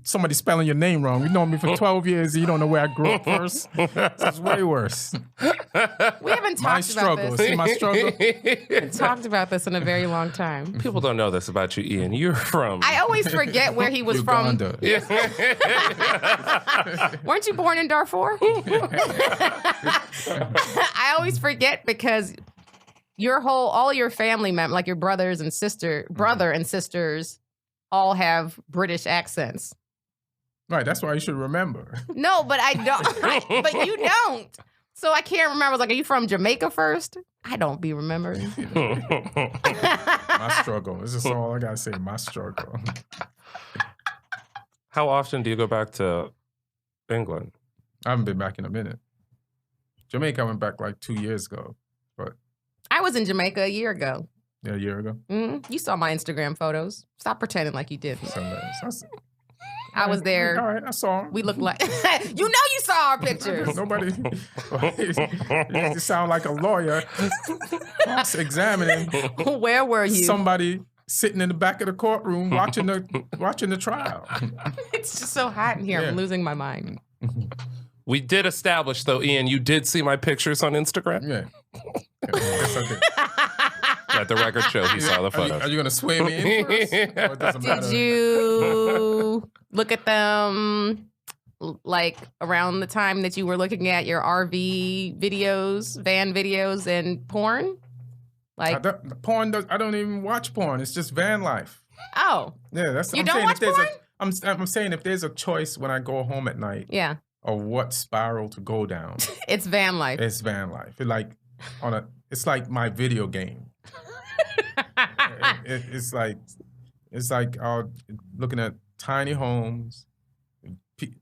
somebody spelling your name wrong. You know me for 12 years and you don't know where I grew up first. This is way worse. We haven't talked about this. See my struggle? We haven't talked about this in a very long time. People don't know this about you, Ian. You're from... I always forget where he was Uganda. from. Weren't you born in Darfur? I always forget because... all your family members, like your brother and sisters, all have British accents. Right, that's why you should remember. No, but I don't. But you don't. So I can't remember. I was like, are you from Jamaica first? I don't be remembering. My struggle. This is all I gotta say. My struggle. How often do you go back to England? I haven't been back in a minute. Jamaica, I went back like 2 years ago, but. I was in Jamaica a year ago. Yeah, a year ago? You saw my Instagram photos. Stop pretending like you didn't. I was there. All right, I saw them. We looked like... you saw our pictures. Nobody... You sound like a lawyer examining... Where were you? Somebody sitting in the back of the courtroom watching the trial. It's just so hot in here. I'm losing my mind. We did establish, though, Ian, you did see my pictures on Instagram? Yeah. Yes, I did. Let the record show he saw the photos. Are you going to swear me in first? Or it doesn't matter? Did you look at them like around the time that you were looking at your RV videos, van videos, and porn? Like I don't even watch porn. It's just van life. Oh. Yeah, that's. You don't watch porn? I'm saying if there's a choice when I go home at night. Yeah. Or what spiral to go down. It's van life. It's van life. It's like my video game. It's like looking at tiny homes,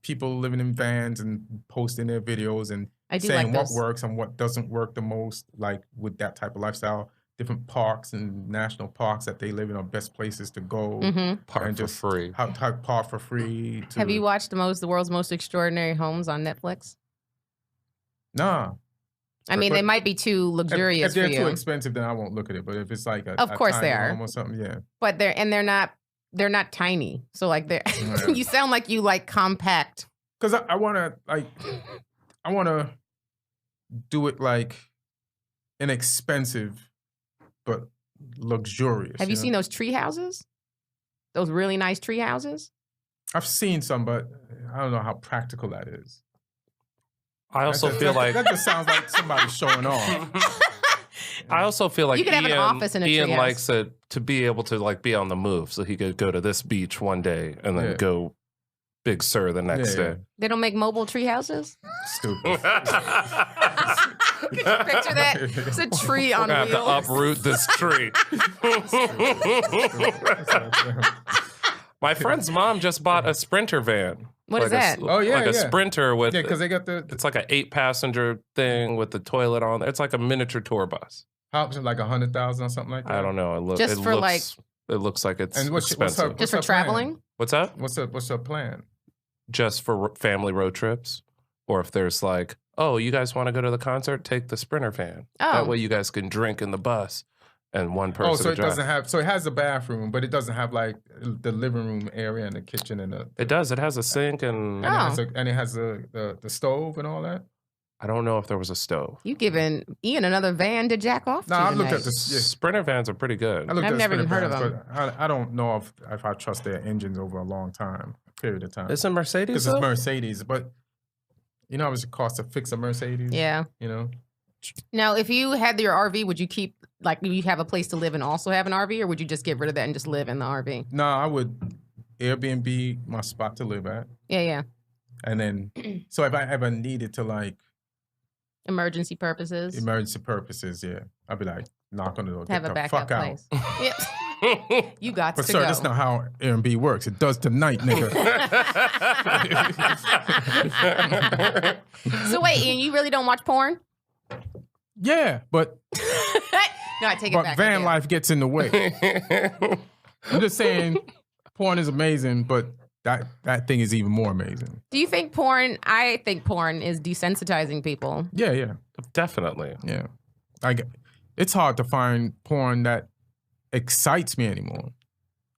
people living in vans and posting their videos and saying what works and what doesn't work the most. Like with that type of lifestyle, different parks and national parks that they live in are best places to go. Park for free. Park for free. Have you watched the world's most extraordinary homes on Netflix? Nah. I mean, they might be too luxurious if they're for you. too expensive, then I won't look at it. But if it's like of course tiny they are home or something, yeah. But they're not tiny. So like you sound like you like compact. Because I want to do it like inexpensive, but luxurious. Have you seen those tree houses? Those really nice tree houses? I've seen some, but I don't know how practical that is. I also feel like that just sounds like somebody showing off. I also feel like you could have an office in a Ian treehouse. likes it to be able to like be on the move, so he could go to this beach one day and then go Big Sur the next day. They don't make mobile tree houses? Stupid. Could you picture that? It's a tree on wheels. We're gonna have to uproot this tree. My friend's mom just bought a Sprinter van. What is that? A Sprinter with... Yeah, because they got the... It's like an 8-passenger thing with the toilet on. It's like a miniature tour bus. How much? Like 100,000 or something like that? I don't know. It looks like it's expensive. Just for traveling? What's that? What's her plan? Just for family road trips. Or if there's like oh, you guys want to go to the concert? Take the Sprinter van. That way you guys can drink in the bus and one person. Oh, so it drive. doesn't have. So it has a bathroom, but it doesn't have like the living room area and the kitchen and the. It does. It has a sink and. And it has the stove and all that. I don't know if there was a stove. You giving Ian another van to jack off to? No, I've looked tonight. at the Sprinter vans are pretty good. I've never even heard of them. But I don't know if I trust their engines over a long period of time. It's a Mercedes. This is Mercedes, but you know how much it costs to fix a Mercedes? Yeah. You know. Now, if you had your RV, would you keep like you have a place to live and also have an RV, or would you just get rid of that and just live in the RV? No, I would Airbnb my spot to live at. Yeah. And then, so if I ever needed to like. Emergency purposes, yeah. I'd be like, knock on the door, have get a the backup fuck place. out. Yep. You got But to sir, go. that's not how Airbnb works. It does tonight, nigga. So wait, Ian, you really don't watch porn? Yeah, but No, I take it but back. van life gets in the way. I'm just saying, porn is amazing, but that thing is even more amazing. Do you think porn? I think porn is desensitizing people. Yeah. Definitely. Yeah. It's hard to find porn that excites me anymore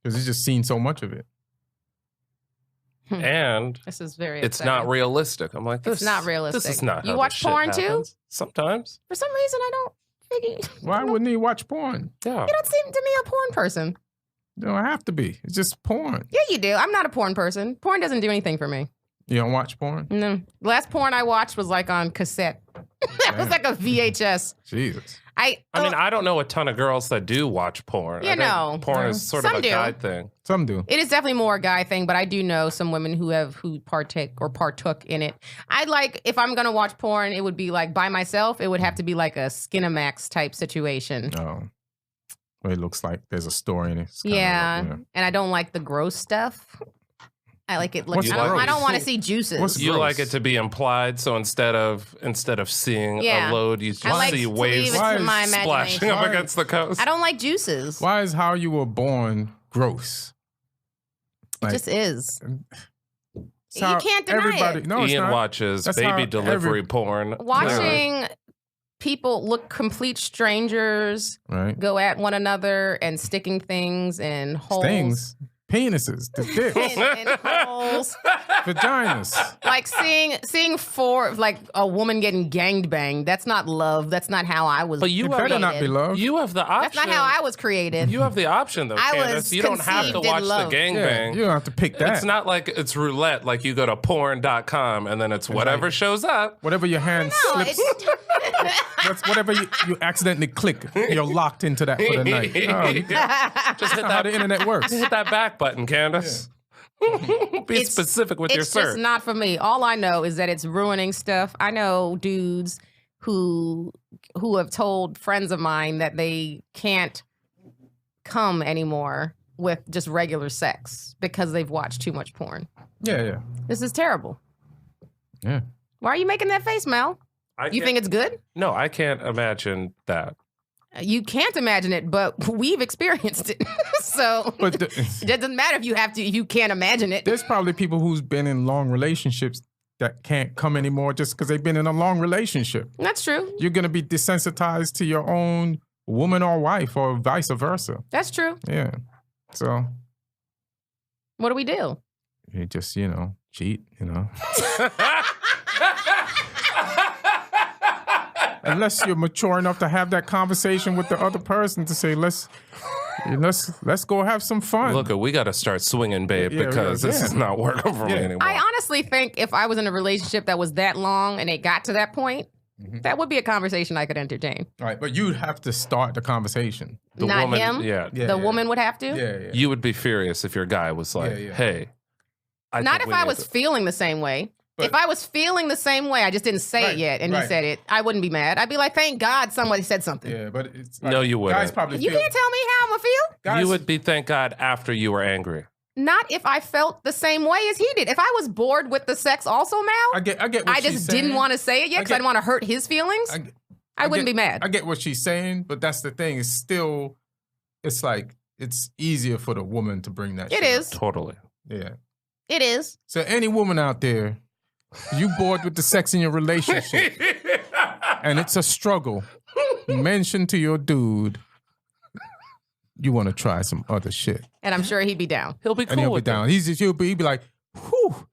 because it's just seen so much of it. And this is very. It's upsetting. not realistic. I'm like, this. It's not realistic. This is not. You how watch this shit porn happens. too? Sometimes. For some reason, I don't. Why wouldn't he watch porn? Yeah. You don't seem to me a porn person. You don't have to be. It's just porn. Yeah, you do. I'm not a porn person. Porn doesn't do anything for me. You don't watch porn? No. Last porn I watched was like on cassette. It was like a VHS. Jesus. I mean, I don't know a ton of girls that do watch porn. You know. Porn is sort Some of a do. guy thing. Some do. It is definitely more a guy thing, but I do know some women who partake or partook in it. I'd like, if I'm going to watch porn, it would be like by myself. It would have to be like a Skinamax type situation. Oh. Well, it looks like there's a story in it. It's kinda Yeah. like, And I don't like the gross stuff. I like it. What's I don't want to see juices. What's You gross? like it to be implied, so instead of seeing Yeah. a load, you just I like see to waves leave it Why to is my splashing imagination. up Why- against the coast. I don't like juices. Why is how you were born gross? It just is. It's how You can't deny everybody, it. No, it's Ian not. watches That's baby how delivery porn. Watching people look complete strangers Right. go at one another and sticking things in holes. Things. Penises. The dick. In holes. Vaginas. Like seeing like a woman getting gangbanged. That's not love. That's not how I was. But you It are better not be love. You have the option. That's not how I was created. You have the option, though, I Candace. was You don't have to conceived in watch the love. Yeah, gangbang. you don't have to pick that. It's not like it's roulette, like you go to porn.com and then it's whatever like- shows up. Whatever your hand No, slips, it's- that's whatever you accidentally click, you're locked into that for the night. Oh, you can't- Just hit that's how that, the internet works. hit that back button, Candace. Be It's- specific with your It's just search. not for me. All I know is that it's ruining stuff. I know dudes who have told friends of mine that they can't come anymore with just regular sex because they've watched too much porn. Yeah. This is terrible. Yeah. Why are you making that face, Mel? I You can't- think it's good? No, I can't imagine that. You can't imagine it, but we've experienced it. So But it doesn't matter if you can't imagine it. there's probably people who's been in long relationships that can't come anymore just because they've been in a long relationship. That's true. You're going to be desensitized to your own woman or wife or vice versa. That's true. Yeah. So What do we do? you just, cheat, Unless you're mature enough to have that conversation with the other person to say, let's go have some fun. Look, we got to start swinging, babe, Yeah, because this yeah. is not working for me Yeah. anymore. I honestly think if I was in a relationship that was that long and it got to that point, that would be a conversation I could entertain. Right, but you'd have to start the conversation. The Not woman, him? Yeah. The woman would have to? Yeah. You would be furious if your guy was like, Yeah. hey. Not think if we I need was to- feeling the same way. But- If I was feeling the same way, I just didn't say Right, it yet, and he right. said it, I wouldn't be mad. I'd be like, thank God somebody said something. Yeah, but it's No, you wouldn't. Guys probably You feel, can't tell me how I'm going to feel. guys, You would be, thank God, after you were angry. Not if I felt the same way as he did. If I was bored with the sex also, Mal, I get what I she's just saying. didn't want to say it yet because I didn't want to hurt his feelings. I wouldn't be mad. I get what she's saying, but that's the thing. It's still, it's like, it's easier for the woman to bring that It shit is. up. Totally. Yeah. It is. So any woman out there You bored with the sex in your relationship. And it's a struggle. Mention to your dude, you want to try some other shit. And I'm sure he'd be down. He'll be cool. And he'll be with down. He'll be like, whew,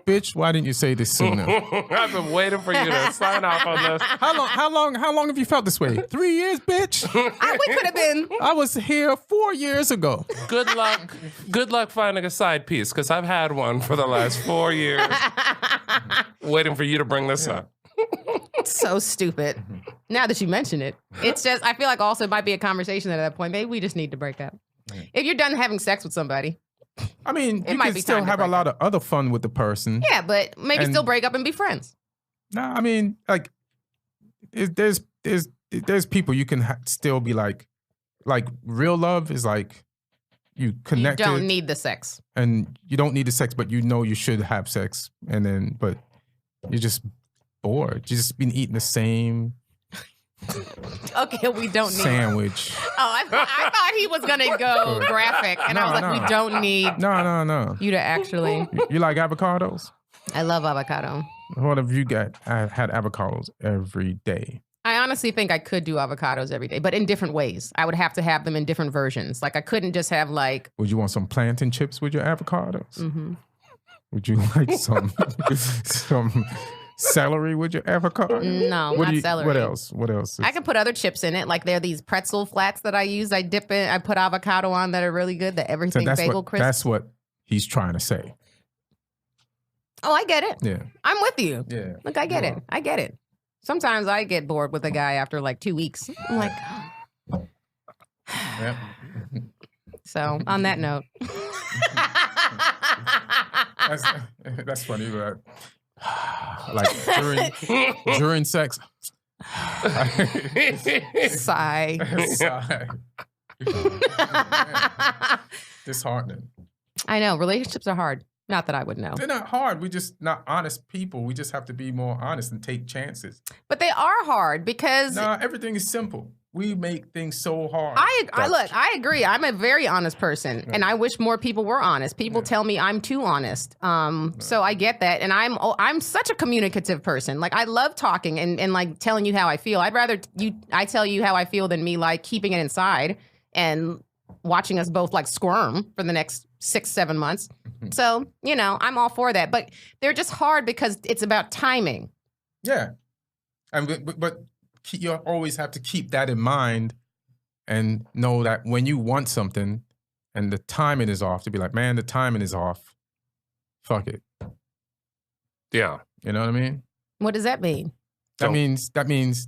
bitch, why didn't you say this sooner? I've been waiting for you to sign off on this. How long have you felt this way? 3 years, bitch? We could have been. I was here 4 years ago. Good luck. Good luck finding a side piece, because I've had one for the last 4 years. Waiting for you to bring this up. So stupid. Now that you mention it, it's just, I feel like also it might be a conversation at that point. Maybe we just need to break up. If you're done having sex with somebody. I mean, you can still have a lot of other fun with the person. Yeah, but maybe still break up and be friends. No, I mean, like, there's people you can still be like real love is like you connected. You don't need the sex. And you don't need the sex, but you know you should have sex. And then, but you're just bored. You just been eating the same Okay, we don't need sandwich. Oh, I thought he was gonna go graphic, and I was like, we don't need No. you to actually. You like avocados? I love avocado. What have you got? I had avocados every day. I honestly think I could do avocados every day, but in different ways. I would have to have them in different versions. Like I couldn't just have like. Would you want some plantain chips with your avocados? Mm-hmm. Would you like some celery with your avocado? No, not celery. What else? What else? I can put other chips in it. Like there are these pretzel flats that I use. I dip in. I put avocado on that are really good. The everything bagel crisp. That's what he's trying to say. Oh, I get it. Yeah, I'm with you. Yeah. Look, I get it. I get it. Sometimes I get bored with a guy after like 2 weeks. I'm like, Yep. So on that note, that's funny, but like during sex, sigh. Disheartening. I know relationships are hard. Not that I would know. They're not hard. We're just not honest people. We just have to be more honest and take chances. But they are hard because everything is simple. We make things so hard. I agree. I'm a very honest person, and I wish more people were honest. People tell me I'm too honest. So I get that, and I'm such a communicative person. Like I love talking and like telling you how I feel. I'd rather I tell you how I feel than me like keeping it inside and watching us both like squirm for the next 6-7 months. So, I'm all for that. But they're just hard because it's about timing. Yeah. But you always have to keep that in mind and know that when you want something and the timing is off, to be like, man, the timing is off. Fuck it. Yeah. You know what I mean? What does that mean? That means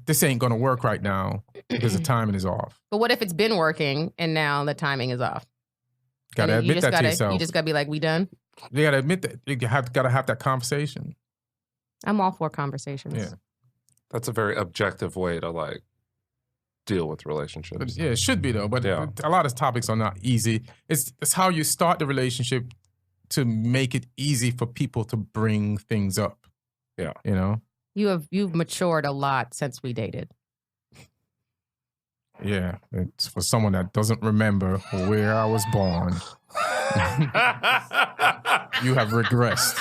this ain't going to work right now because the timing is off. But what if it's been working and now the timing is off? Gotta admit that to yourself. You just gotta be like, we done? You gotta admit that. You gotta have that conversation. I'm all for conversations. Yeah. That's a very objective way to like deal with relationships. But, yeah, it should be though. But a lot of topics are not easy. It's how you start the relationship to make it easy for people to bring things up. Yeah. You've matured a lot since we dated. Yeah, it's for someone that doesn't remember where I was born. You have regressed.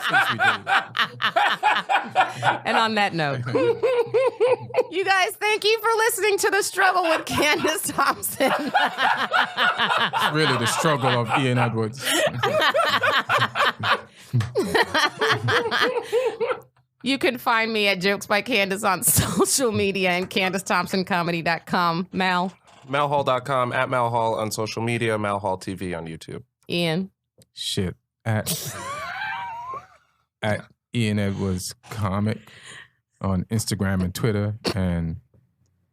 Since we dated. And on that note, you guys, thank you for listening to The Struggle with Candice Thompson. It's really the struggle of Ian Edwards. You can find me at Jokes by Candice on social media and CandiceThompsonComedy.com. Mal? Malhall.com, at Malhall on social media, Malhall TV on YouTube. Ian? Shit. At Ian Edwards Comic on Instagram and Twitter. And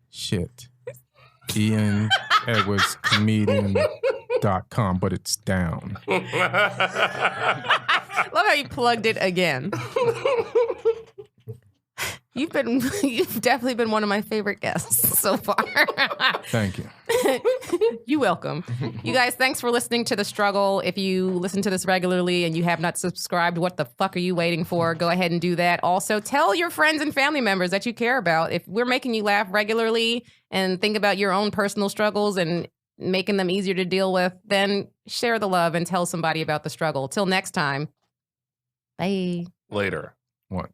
shit. Ian Edwards Comedian.com, but it's down. Love how you plugged it again. You've definitely been one of my favorite guests so far. Thank you. You're welcome. You guys, thanks for listening to The Struggle. If you listen to this regularly and you have not subscribed, what the fuck are you waiting for? Go ahead and do that. Also, tell your friends and family members that you care about. If we're making you laugh regularly and think about your own personal struggles and making them easier to deal with, then share the love and tell somebody about The Struggle. Till next time. Bye. Later. What?